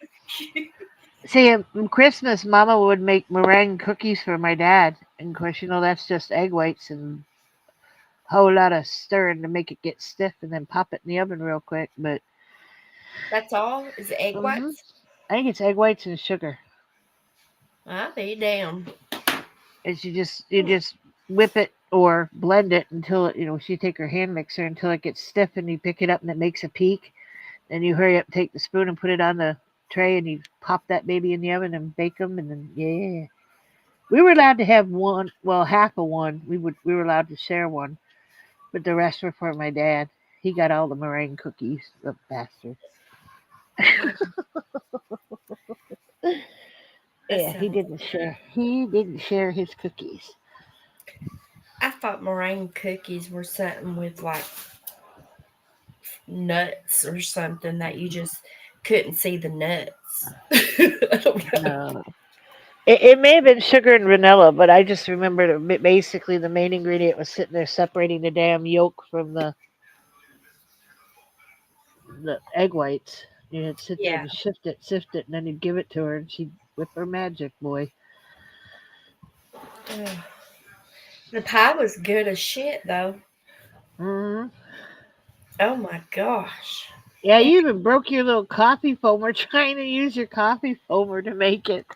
See, Christmas, Mama would make meringue cookies for my dad, and of course, that's just egg whites and a whole lot of stirring to make it get stiff, and then pop it in the oven real quick. But That's all? Is it egg hmm whites? I think it's egg whites and sugar. I'll be damn. And you just whip it or blend it until she take her hand mixer until it gets stiff, and you pick it up and it makes a peak. Then you hurry up, take the spoon and put it on the tray, and you pop that baby in the oven and bake them, and then yeah. We were allowed to have one, well, half of one. We were allowed to share one, but the rest were for my dad. He got all the meringue cookies, the bastard. That Yeah, he sounds didn't share. He didn't share his cookies. I thought meringue cookies were something with like nuts or something that you just couldn't see the nuts. I don't know. No, it may have been sugar and vanilla, but I just remember basically the main ingredient was sitting there separating the damn yolk from the egg whites. You'd sit there Yeah. and sift it, and then you'd give it to her, and she'd whip her magic, boy. Ugh. The pie was good as shit though. Hmm. Oh my gosh. Yeah, you even broke your little coffee foamer trying to use your coffee foamer to make it.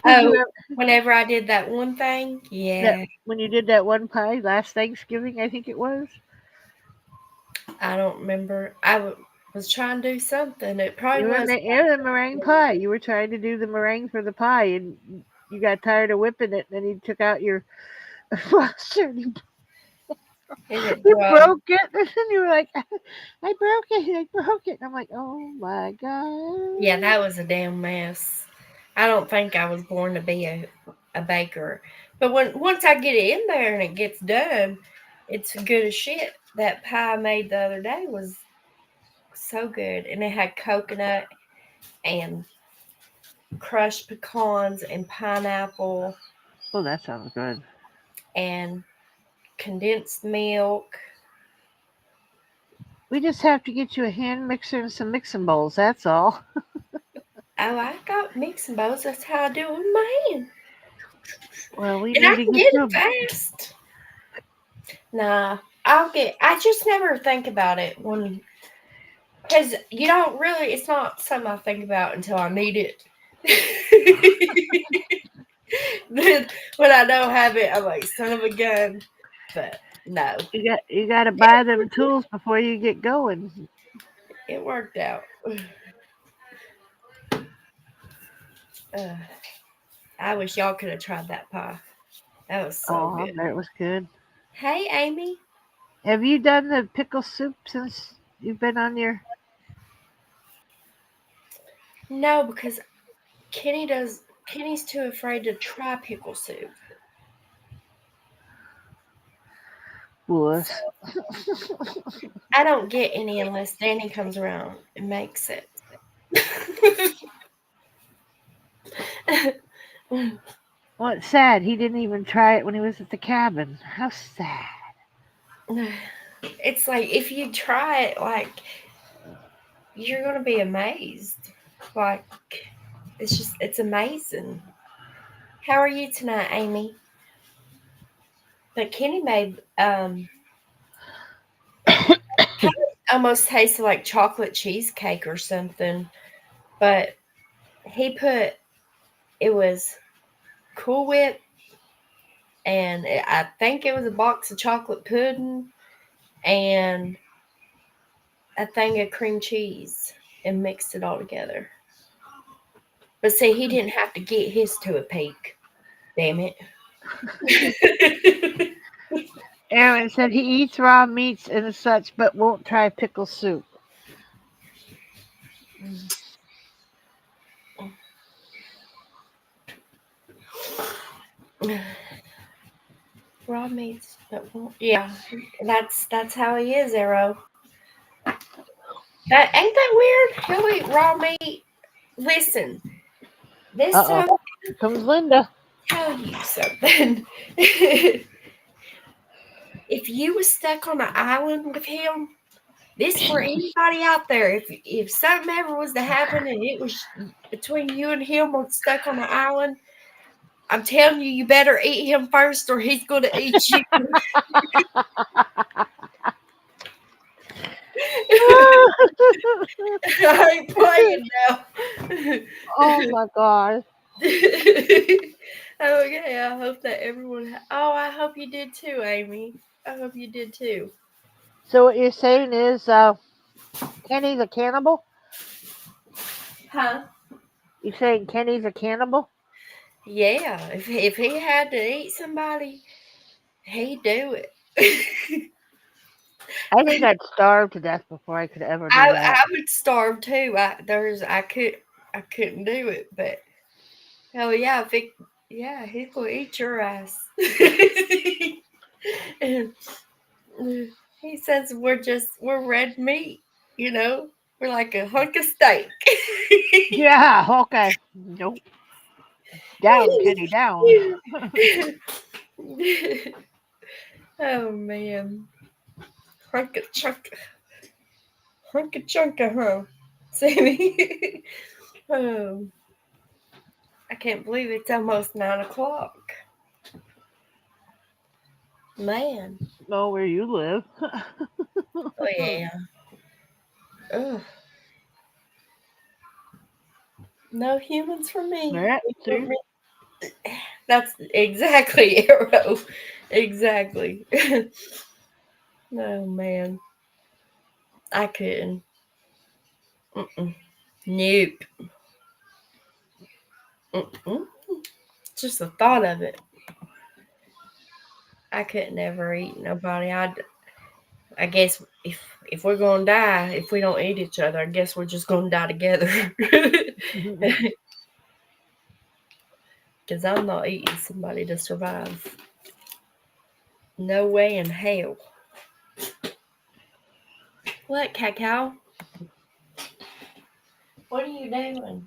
Did you Oh, ever whenever I did that one thing, that yeah, when you did that one pie last Thanksgiving? I think it was. I don't remember. Was trying to do something. It You probably were in was. the meringue pie. You were trying to do the meringue for the pie, and you got tired of whipping it. And then you took out your froster and And it you broke. broke it. And you were like, "I broke it! I broke it!" And I'm like, "Oh my Yeah, god!" that was a damn mess. I don't think I was born to be a baker. But once I get it in there and it gets done, it's good as shit. That pie I made the other day was so good. And it had coconut and crushed pecans and pineapple Oh, that sounds good. and condensed milk. We just have to get you a hand mixer and some mixing bowls. That's all. Oh, I got mixing bowls. That's how I do it with my hand. Well, we And I need to can get get you. it fast. Nah, I just never think about it because you don't really, it's not something I think about until I need it. Then when I don't have it, I'm like, son of a gun. But no, You got to buy them tools before you get going. it worked out. Uh, I wish y'all could have tried that pie. That was so Oh, I good. bet it was good. Hey, Amy. Have you done the pickle soup since you've been on your? No, because Kenny's too afraid to try pickle soup. Wuss. I don't get any unless Danny comes around and makes it. Well, it's sad. He didn't even try it when he was at the cabin. How sad. It's like if you try it, like you're gonna be amazed. Like it's amazing. How are you tonight, Amy? But Kenny made almost tasted like chocolate cheesecake or something. But he put it was Cool Whip and I think it was a box of chocolate pudding and a thing of cream cheese and mixed it all together. But see, he didn't have to get his to a peak. Damn it. Aaron said he eats raw meats and such, but won't try pickle soup. Raw meats, but won't. Yeah, that's how he is, Arrow. That ain't that weird? He'll eat raw meat. Listen, this time Uh-oh. Here comes Linda. I'll tell you something. If you was stuck on an island with him, this for anybody out there. If something ever was to happen and it was between you and him was stuck on an island, I'm telling you, you better eat him first or he's going to eat you. I ain't playing now. Oh my God. Okay, I hope that everyone. I hope you did too, Amy. I hope you did too. So what you're saying is Kenny's a cannibal? Huh? You saying Kenny's a cannibal? Yeah, if he had to eat somebody, he'd do it. I think I'd starve to death before I could ever do that. I would starve too. I couldn't do it, but hell yeah, he's gonna eat your ass. And he says we're red meat, you know. We're like a hunk of steak. Yeah, okay. Nope. Down, Kenny, down. Oh man, hunk of chunka, huh? Sammy. Oh, I can't believe it's almost 9:00. Man. Know where you live. Oh yeah. Ugh. No humans for me. Yeah, see? That's exactly Arrow. Exactly. Oh man. I couldn't. Mm-mm. Nope. Mm-mm. Just the thought of it. I couldn't ever eat nobody. I guess if we're gonna die, if we don't eat each other, I guess we're just gonna die together. Because I'm not eating somebody to survive. No way in hell. What, Cacao? What are you doing?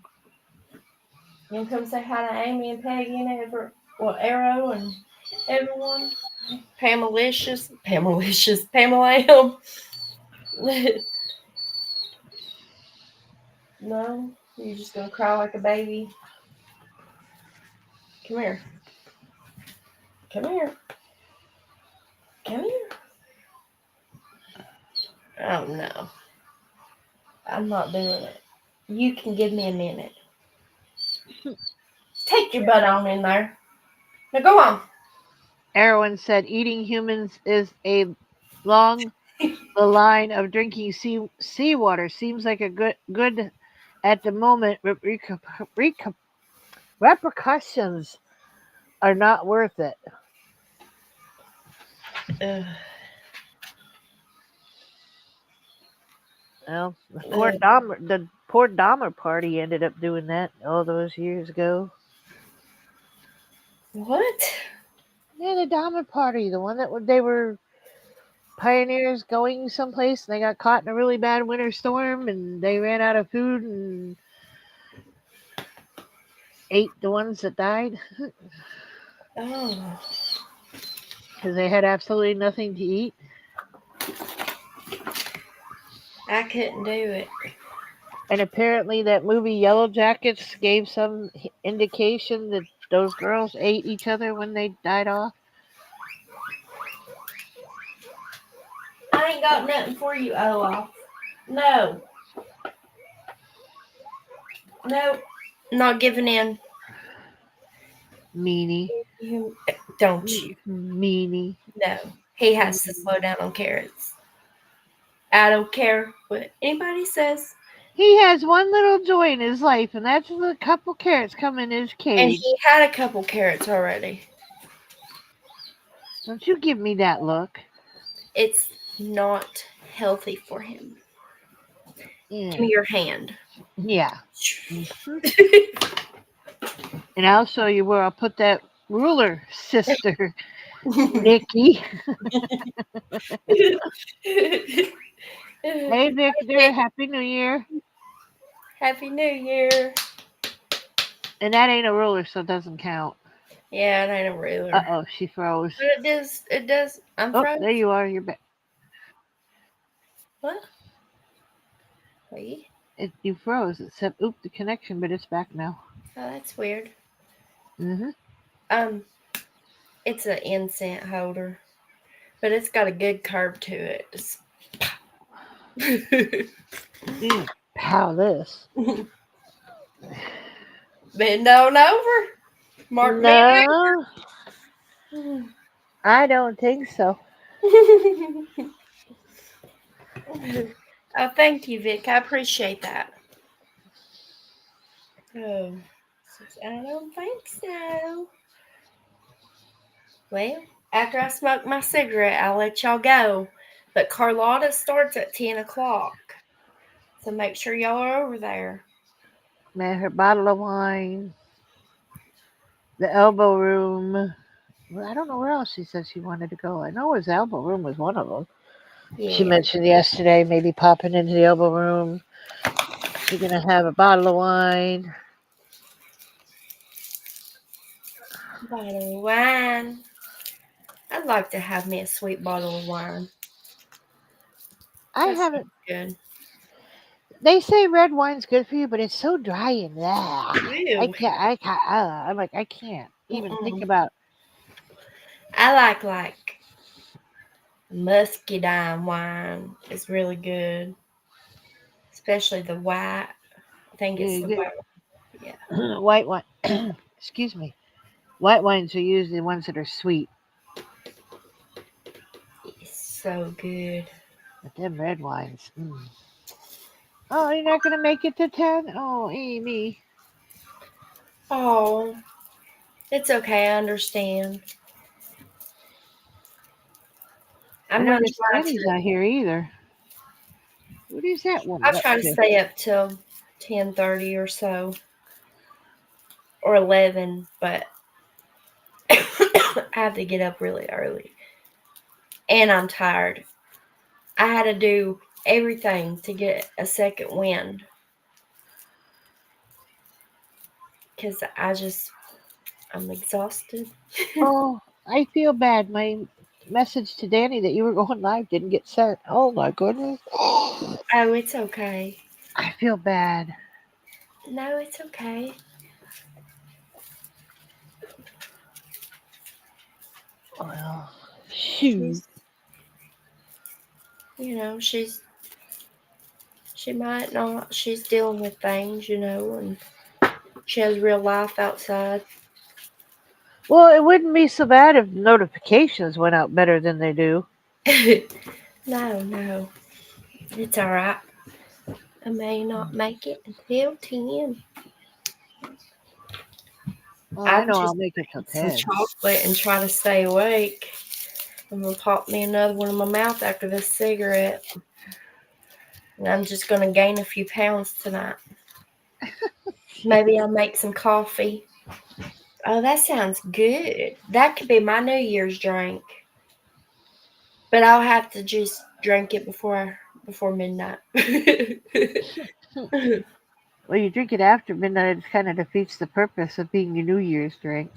You want to come say hi to Amy and Peggy and Arrow and everyone? Pamalicious, Pamela M. No, you're just gonna cry like a baby. Come here. Come here. Come here. Oh no, I'm not doing it. You can give me a minute. Take your butt on in there. Now go on. Erwin said eating humans is a long the line of drinking seawater. Seems like a good at the moment, but repercussions are not worth it. Ugh. Well, Uh, the poor Dahmer party ended up doing that all those years ago. what? Yeah, the Dahmer party, the one that they were pioneers going someplace and they got caught in a really bad winter storm and they ran out of food and ate the ones that died Oh, because they had absolutely nothing to eat. I couldn't do it. And apparently, that movie Yellow Jackets gave some indication that those girls ate each other when they died off. I ain't got nothing for you, Olaf. No. No. Not giving in. Meanie. Don't you? Meanie. No. He has to slow down on carrots. I don't care what anybody says. He has one little joy in his life, and that's a couple carrots come in his And cage. he had a couple carrots already. Don't you give me that look. It's not healthy for him. Yeah. Give me your hand. Yeah. And I'll show you where I'll put that ruler, sister. Nikki. Hey, Victor. Happy New Year. Happy New Year. And that ain't a ruler, so it doesn't count. Yeah, it ain't a ruler. Uh-oh, she froze. But it does. It does. I'm Oh, frozen. there you are. You're back. What? Wait. You froze. It said, oop, the connection, but it's back now. Oh, that's weird. Mm-hmm. It's an incense holder, but it's got a good curve to it. Pow this. Bend on over. Mark No, me. I don't think so. Oh, thank you, Vic. I appreciate that. Oh, I don't think so. Well, after I smoke my cigarette, I'll let y'all go. But Carlotta starts at 10 o'clock. So make sure y'all are over there. Man, her bottle of wine, the elbow room. Well, I don't know where else she said she wanted to go. I know his elbow room was one of them. Yeah. She mentioned yesterday maybe popping into the elbow room. You're going to have a bottle of wine. Bottle of wine. I'd like to have me a sweet bottle of wine. I That haven't. sounds good. They say red wine's good for you, but it's so dry and Ew. I can't. I'm like, I can't even think Mm-mm. about. I like muscadine wine. It's really good, especially the white. I think it's the white. Yeah, White wine. Excuse me. White wines are usually the ones that are sweet, it's so good. but them red wines. Oh, you're not gonna make it to 10? Oh, Amy. Oh, it's okay. I understand. I I'm gonna noticed try Annie's to. not here either. What is that woman I'll up try to to? stay up till 10:30 or so, or 11. But I have to get up really early, and I'm tired. I had to do everything to get a second wind because I'm exhausted. Oh, I feel bad. My message to Danny that you were going live didn't get sent. Oh my goodness. Oh, it's okay. I feel bad. No, it's okay. Well, shoot. She might not. She's dealing with things, and she has real life outside. Well, it wouldn't be so bad if notifications went out better than they do. No. It's all right. I may not make it until 10. Well, I know just I'll make it till eat some 10. chocolate and try to stay awake. I'm going to pop me another one in my mouth after this cigarette. And I'm just going to gain a few pounds tonight. Maybe I'll make some coffee. Oh, that sounds good. That could be my New Year's drink. But I'll have to just drink it before midnight. Well, you drink it after midnight, it kind of defeats the purpose of being your New Year's drink.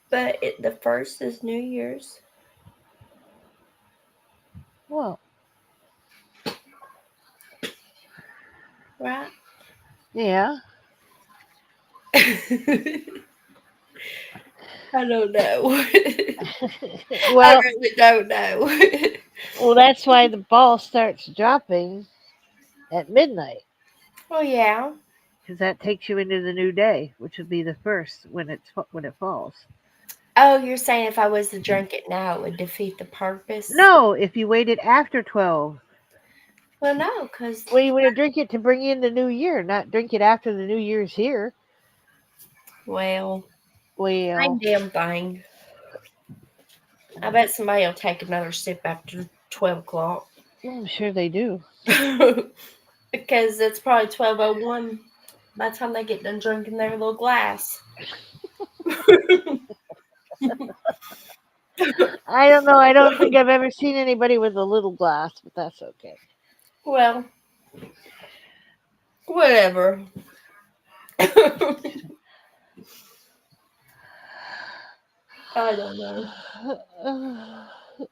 But the first is New Year's. Well, Right? yeah. I don't know. I Well, really don't know. well, that's why the ball starts dropping at midnight, Well, yeah. because that takes you into the new day, which would be the first when it falls. Oh, you're saying if I was to drink it now, it would defeat the purpose? No, if you waited after 12. Well, no, because Well, you want to drink it to bring in the new year, not drink it after the New Year's here. well, Well, same damn thing. I bet somebody will take another sip after 12 o'clock. I'm sure they do. Because it's probably 12:01 by the time they get done drinking their little glass. I don't know. I don't think I've ever seen anybody with a little glass, but that's okay. Well, whatever. I don't know.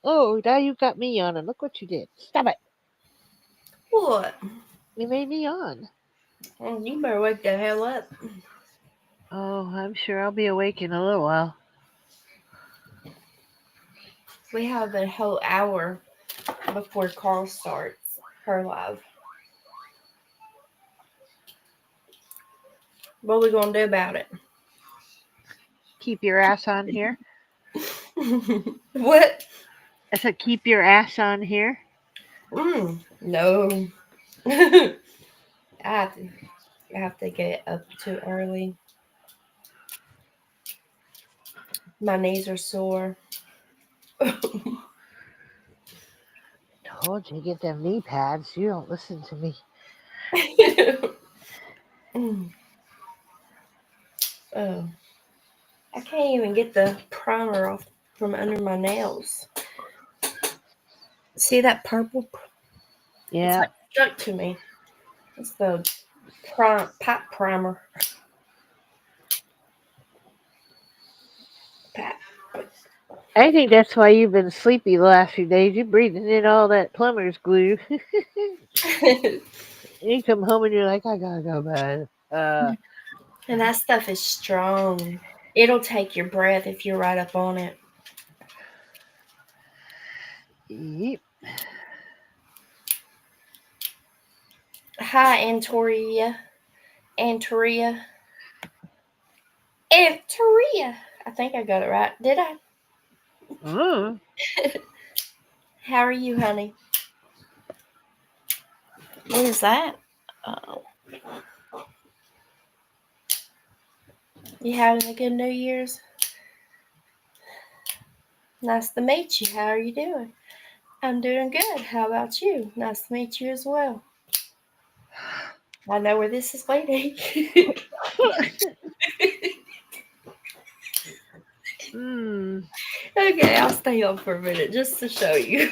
Oh, now you got me on, and look what you did. Stop it. What? You made me on. Oh, you better wake the hell up. Oh, I'm sure I'll be awake in a little while. We have a whole hour before Carl starts her live. What are we going to do about it? Keep your ass on here. What? I said, keep your ass on here. No. I have to get up too early. My knees are sore. Told you, get them knee pads. You don't listen to me. Oh. I can't even get the primer off from under my nails. See that purple? Yeah. It's like stuck to me. It's the pipe primer. I think that's why you've been sleepy the last few days. You're breathing in all that plumber's glue. You come home and you're like, I gotta go bed. And that stuff is strong. It'll take your breath if you're right up on it. Yep. Hi, Antoria. Antoria. Antoria. I think I got it right. Did I? Mm. How are you, honey? What is that? Oh. You having a good New Year's? Nice to meet you. How are you doing? I'm doing good. How about you? Nice to meet you as well. I know where this is leading. Mm. Okay, I'll stay on for a minute just to show you.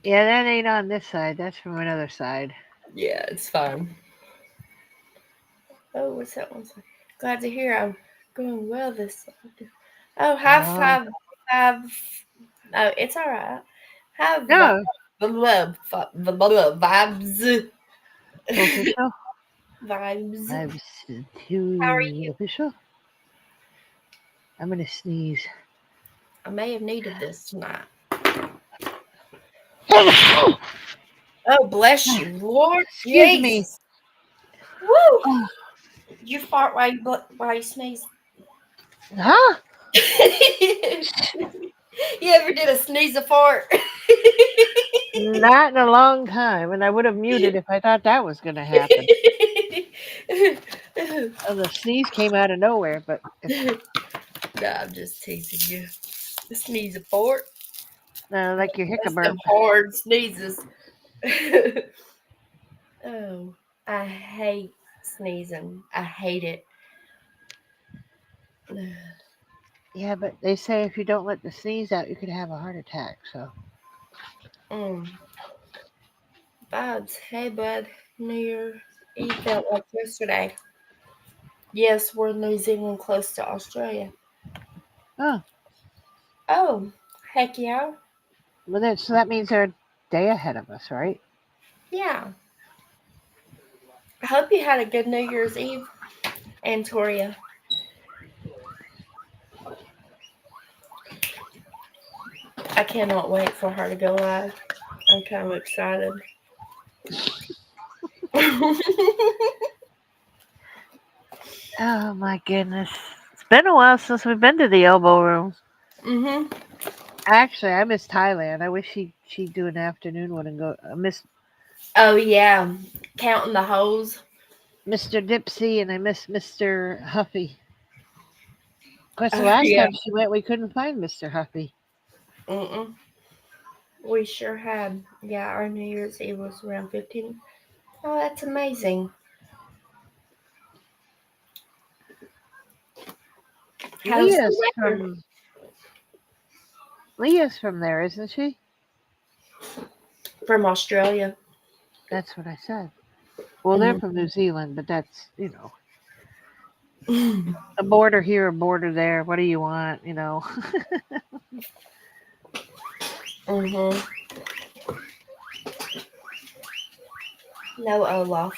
Yeah, that ain't on this side. That's from another side. Yeah, it's fine. Oh, what's that one? Glad to hear I'm going well this side. Oh, high five. Oh, it's all right. Have No. vibes. Official? Vibes. Vibes too How are you? official. I'm gonna sneeze. I may have needed this tonight. Oh, Oh, bless you, Lord. excuse me. Jesus. Woo! You fart while you sneeze. Huh? You ever did a sneeze a fart? Not in a long time, and I would have muted if I thought that was gonna happen. Oh, the sneeze came out of nowhere, but No, I'm just teasing you. A sneeze a fart. Like your That's hiccup. some hard sneezes. Oh, I hate sneezing. I hate it. Yeah, but they say if you don't let the sneeze out, you could have a heart attack. So Mm. Buds, hey bud. New Year's Eve felt like yesterday. Yes, we're New Zealand close to Australia. oh, Oh, heck yeah. well, so that means they're a day ahead of us, right? Yeah. I hope you had a good New Year's Eve, Antoria. I cannot wait for her to go live. I'm kind of excited. Oh my goodness, it's been a while since we've been to the elbow room. Mhm. Actually, I miss Thailand. I wish she'd do an afternoon one and go. I miss Oh yeah, counting the holes. Mr. Dipsy and I miss Mr. Huffy. Of course, the Oh last yeah. time she went, we couldn't find Mr. Huffy. Mm-mm. We sure had. Yeah, our New Year's Eve was around 15. Oh, that's amazing. How's Leah's the weather from Leah's from there, isn't she? from Australia? That's what I said. Well, they're from New Zealand, but that's Mm-hmm. a border here, a border there. What do you want? Mm-hmm. No Olaf.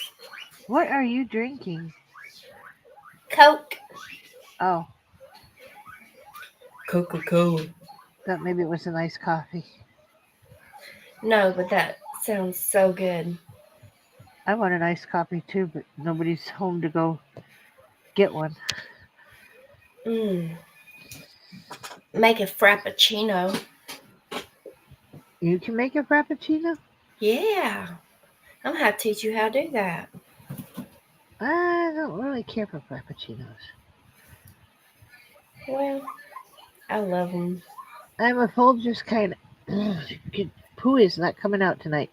What are you drinking? Coke. Oh, Coca-Cola. thought maybe it was a nice coffee. No, but that sounds so good. I want a nice coffee too, but nobody's home to go get one. Mm. Make a frappuccino. You can make a frappuccino? Yeah. I'm gonna have to teach you how to do that. I don't really care for frappuccinos. Well, I love them. I'm a Folgers kind of. Poo is not coming out tonight.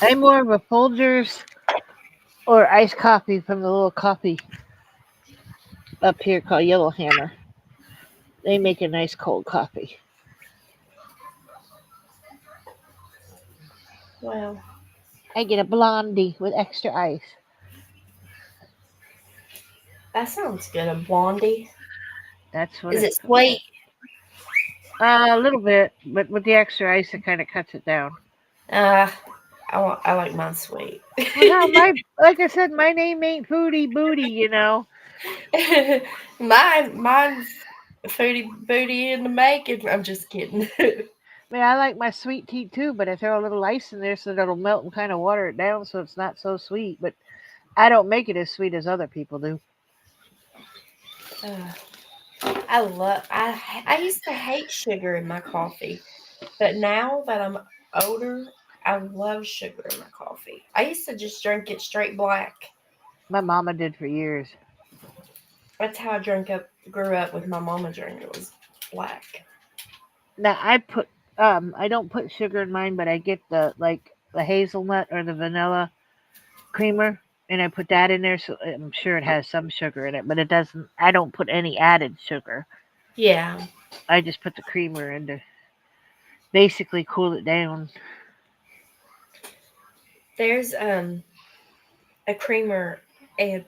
I'm more of a Folgers or iced coffee from the little coffee up here called Yellowhammer. They make a nice cold coffee. Well, I get a blondie with extra ice. that sounds good. A blondie. That's what Is it. it sweet? A little bit, but with the extra ice, it kind of cuts it down. Uh, I like mine sweet. Well, no, like I said, my name ain't Foodie Booty. Mine's foodie booty in the making. I'm just kidding. I mean, I like my sweet tea too, but I throw a little ice in there so that it'll melt and kind of water it down so it's not so sweet. But I don't make it as sweet as other people do. I used to hate sugar in my coffee, but now that I'm older, I love sugar in my coffee. I used to just drink it straight black. My mama did for years. That's how I grew up with my mama drinking it was black. Now I don't put sugar in mine, but I get the hazelnut or the vanilla creamer, and I put that in there. So I'm sure it has some sugar in it, but it doesn't. I don't put any added sugar. Yeah. I just put the creamer in to basically cool it down. There's a creamer and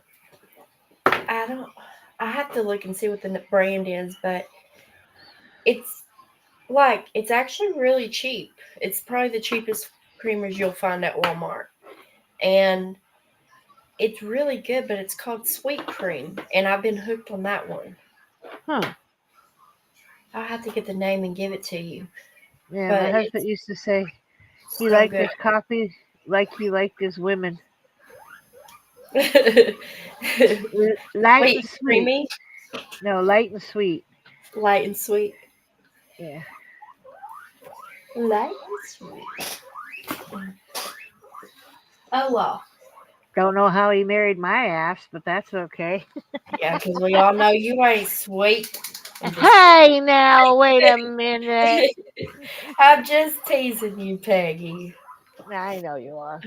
I have to look and see what the brand is, but it's it's actually really cheap. It's probably the cheapest creamers you'll find at Walmart. And it's really good, but it's called Sweet Cream, and I've been hooked on that one. Huh. I'll have to get the name and give it to you. Yeah, my But husband it's used to say he so liked good. his coffee like he liked his women. Light and Sweet, sweet. creamy, No, light and sweet. light and sweet. Yeah. Light and sweet. Oh well. Don't know how he married my ass, but that's okay. Yeah, because we all know you ain't sweet. I'm just, Hey, now, wait a minute. I'm just teasing you, Peggy. I know you are.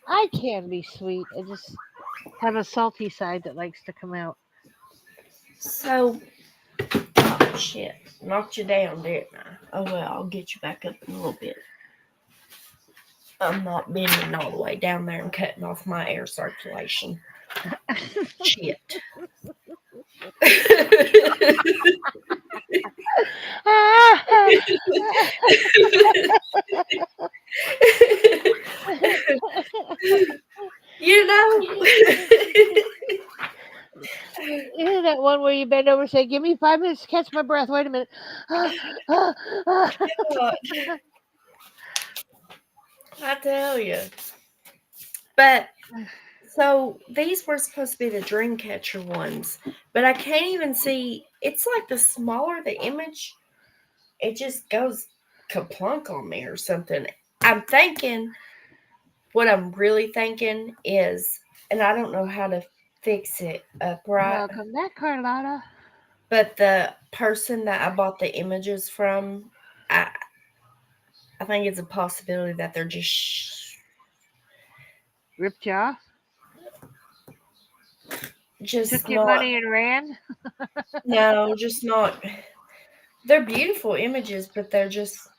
I can be sweet. I just have a salty side that likes to come out. So, oh shit, knocked you down, didn't I? Oh well, I'll get you back up in a little bit. I'm not bending all the way down there and cutting off my air circulation. Shit. You know. Isn't that one where you bend over and say, "Give me 5 minutes to catch my breath"? Wait a minute. I tell you. But so these were supposed to be the dream catcher ones, but I can't even see. It's like the smaller the image, it just goes kaplunk on me or something. I'm thinking, what I'm really thinking is, and I don't know how to fix it upright, Welcome back, Carlotta. but the person that I bought the images from, I think it's a possibility that they're Ripped you off? just Took your not. money and ran? No, just not. They're beautiful images, but they're just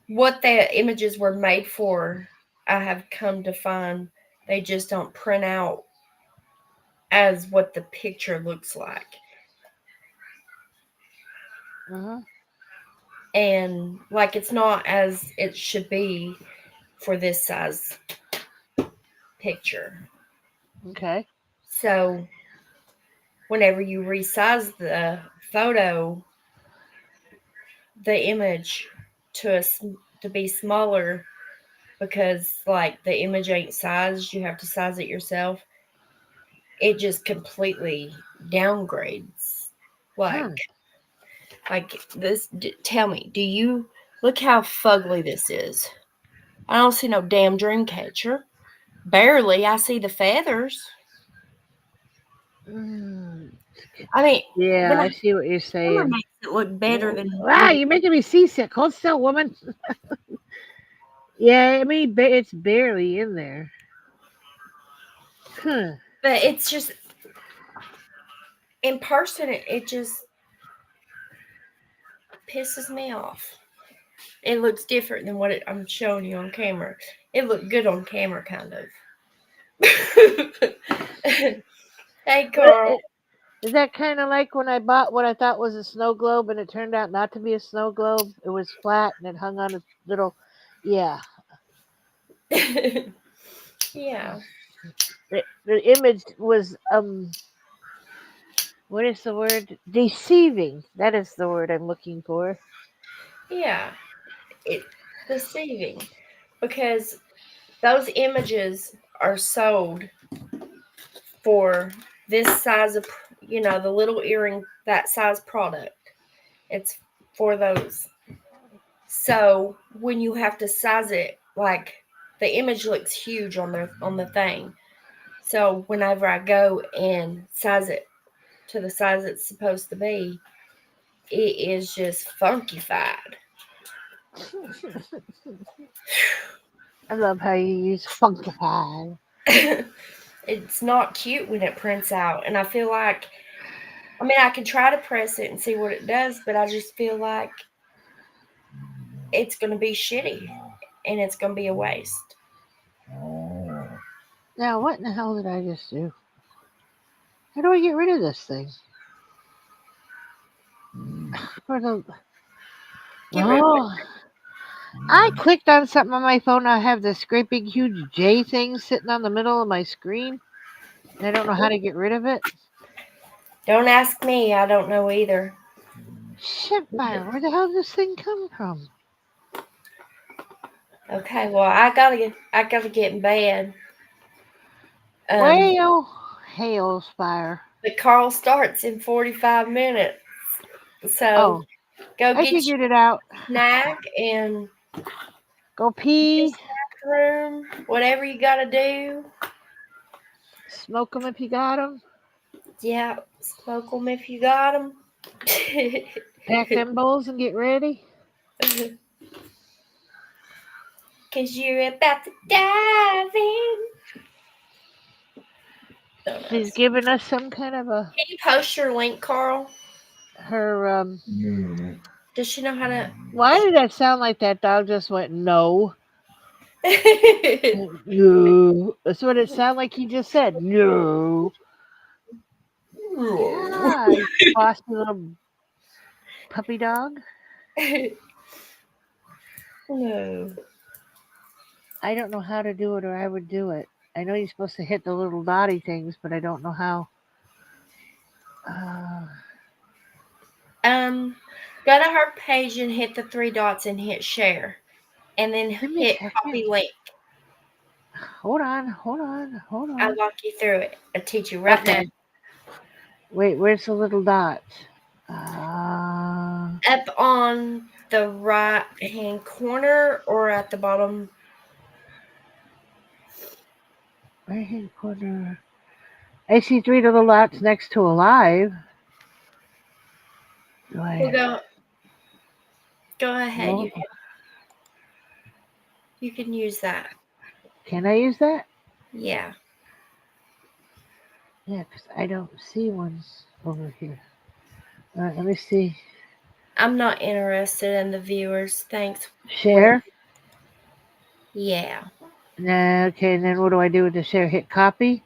what the images were made for. I have come to find they just don't print out as what the picture looks like. Uh-huh. And like it's not as it should be for this size picture. Okay. So whenever you resize the photo, the image to be smaller because like the image ain't sized, you have to size it yourself. It just completely downgrades. Hmm. Like this. Tell me, do you look how fugly this is? I don't see no damn dream catcher. Barely. I see the feathers. Mm. I mean, Yeah, when I see what you're camera saying. makes it look better than Ah, you're making me seasick. Hold still, woman. Yeah, I mean, it's barely in there. Huh. but it's just in person. It just pisses me off. It looks different than what I'm showing you on camera. It looked good on camera, kind of. Hey, Carl. Is that kind of like when I bought what I thought was a snow globe and it turned out not to be a snow globe? It was flat and it hung on a little. Yeah. Yeah. The image was what is the word? Deceiving. That is the word I'm looking for. Yeah. It's deceiving because those images are sold for this size of, the little earring, that size product. It's for those. So when you have to size it, like the image looks huge on the thing. So whenever I go and size it to the size it's supposed to be, it is just funkified. I love how you use funkified. It's not cute when it prints out, and I feel like, I mean, I can try to press it and see what it does, but I just feel like it's going to be shitty and it's going to be a waste. Now, what in the hell did I just do? How do I get rid of this thing? For the Get rid of it. oh, I clicked on something on my phone. I have this great big huge J thing sitting on the middle of my screen, and I don't know how to get rid of it. Don't ask me. I don't know either. Shit, fire! Where the hell did this thing come from? Okay, well, I gotta get in bed. Well, hails fire. The call starts in 45 minutes. So Oh, go I get figured your it out. snack and Go pee. room, whatever you gotta do. Smoke them if you got them. Yeah, smoke them if you got them. Pack them bowls and get ready. Cause you're about to dive in. She's giving us some kind of a Can you post your link, Carl? her. Does she know how to? Why did that sound like that dog just went no? No. That's what it sounded like he just said. No. Yeah, you bossy little puppy dog. No. I don't know how to do it, or I would do it. I know you're supposed to hit the little dotty things, but I don't know how. Go to her page and hit the 3 dots and hit share, and then Give me a hit second. copy link. Hold on. I'll walk you through it. I'll teach you right now. Wait, where's the little dots? Up on the right hand corner or at the bottom? Right hand corner. I see 3 little dots next to alive. Well, go ahead. No. You can use that. Can I use that? Yeah. Yeah, because I don't see one over here. All right, let me see. I'm not interested in the viewers. Thanks. Share. Yeah. Okay, and then what do I do with the share? Hit copy.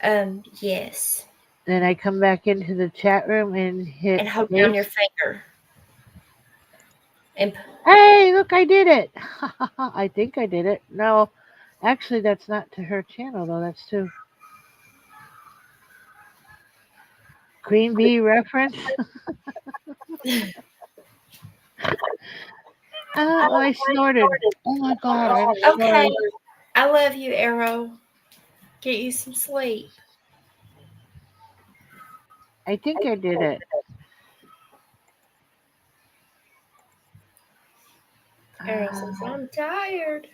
Yes. Then I come back into the chat room and hit. And hold down your finger. And hey, look, I did it. I think I did it. No, actually, that's not to her channel though. That's to Queen Bee reference. I snorted. Oh my god, I'm sorry. okay. I love you, Arrow. Get you some sleep. I think I did it. Arrow says, I'm tired.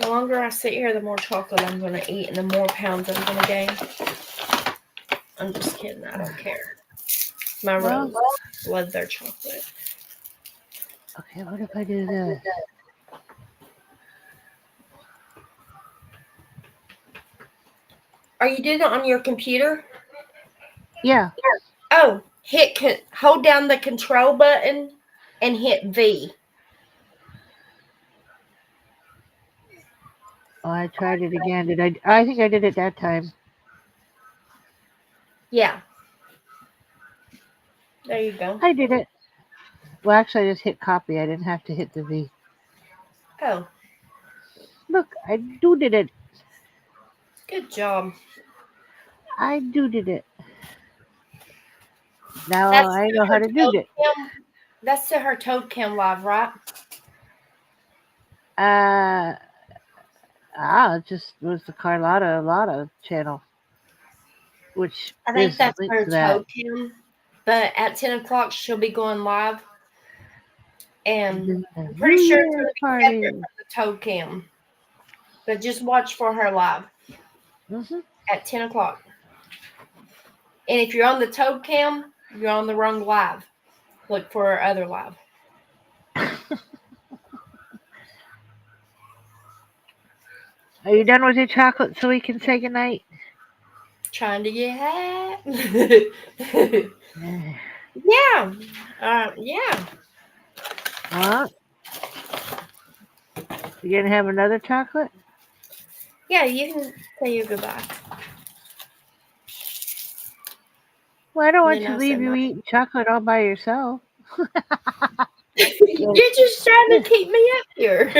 The longer I sit here, the more chocolate I'm going to eat and the more pounds I'm going to gain. I'm just kidding. I don't care. My Rose love their chocolate. Okay, what if I do this? Are you doing it on your computer? Yeah. Oh, hold down the control button and hit V. Oh, I tried it again. Did I? I think I did it that time. Yeah. There you go. I did it. Well, actually, I just hit copy. I didn't have to hit the V. Oh. Look, I did it. Good job. I did it. Now I know how to do it. That's to her Toad Cam live, right? It just was the Carlotta Lotta channel, which I think is that's linked her to that. Toad Cam. But at 10 o'clock, she'll be going live. And I'm pretty sure it's going to be separate from the Toad Cam. But just watch for her live at 10 o'clock. And if you're on the Toad Cam, you're on the wrong live. Look for her other live. Are you done with your chocolate so we can say goodnight? Trying to get happy. Yeah. Yeah. What? You gonna have another chocolate? Yeah, you can say your goodbye. Well, I don't want to leave you eating chocolate all by yourself. You're just trying to keep me up here.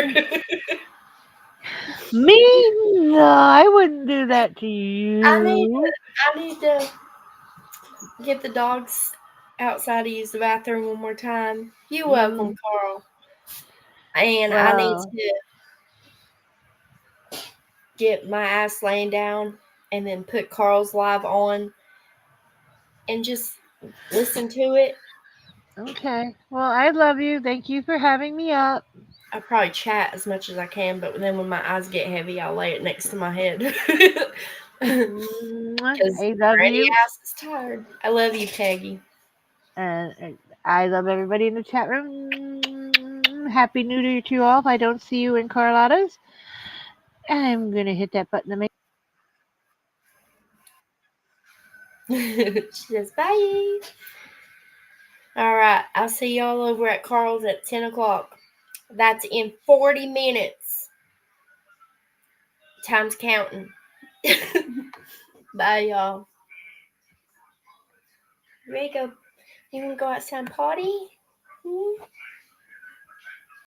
Me? No, I wouldn't do that to you. I need to get the dogs outside to use the bathroom one more time. You're welcome, Carl. And I need to get my ass laying down and then put Carl's live on and just listen to it. Okay. Well, I love you. Thank you for having me up. I probably chat as much as I can, but then when my eyes get heavy, I'll lay it next to my head. Because I love Randy you. ass is tired. I love you, Peggy. And I love everybody in the chat room. Happy New Year to you all. If I don't see you in Carlotta's, I'm going to hit that button to make. She says, bye. All right. I'll see y'all over at Carl's at 10 o'clock. That's in 40 minutes. Time's counting. Bye, y'all. Rico, you want to go outside and potty?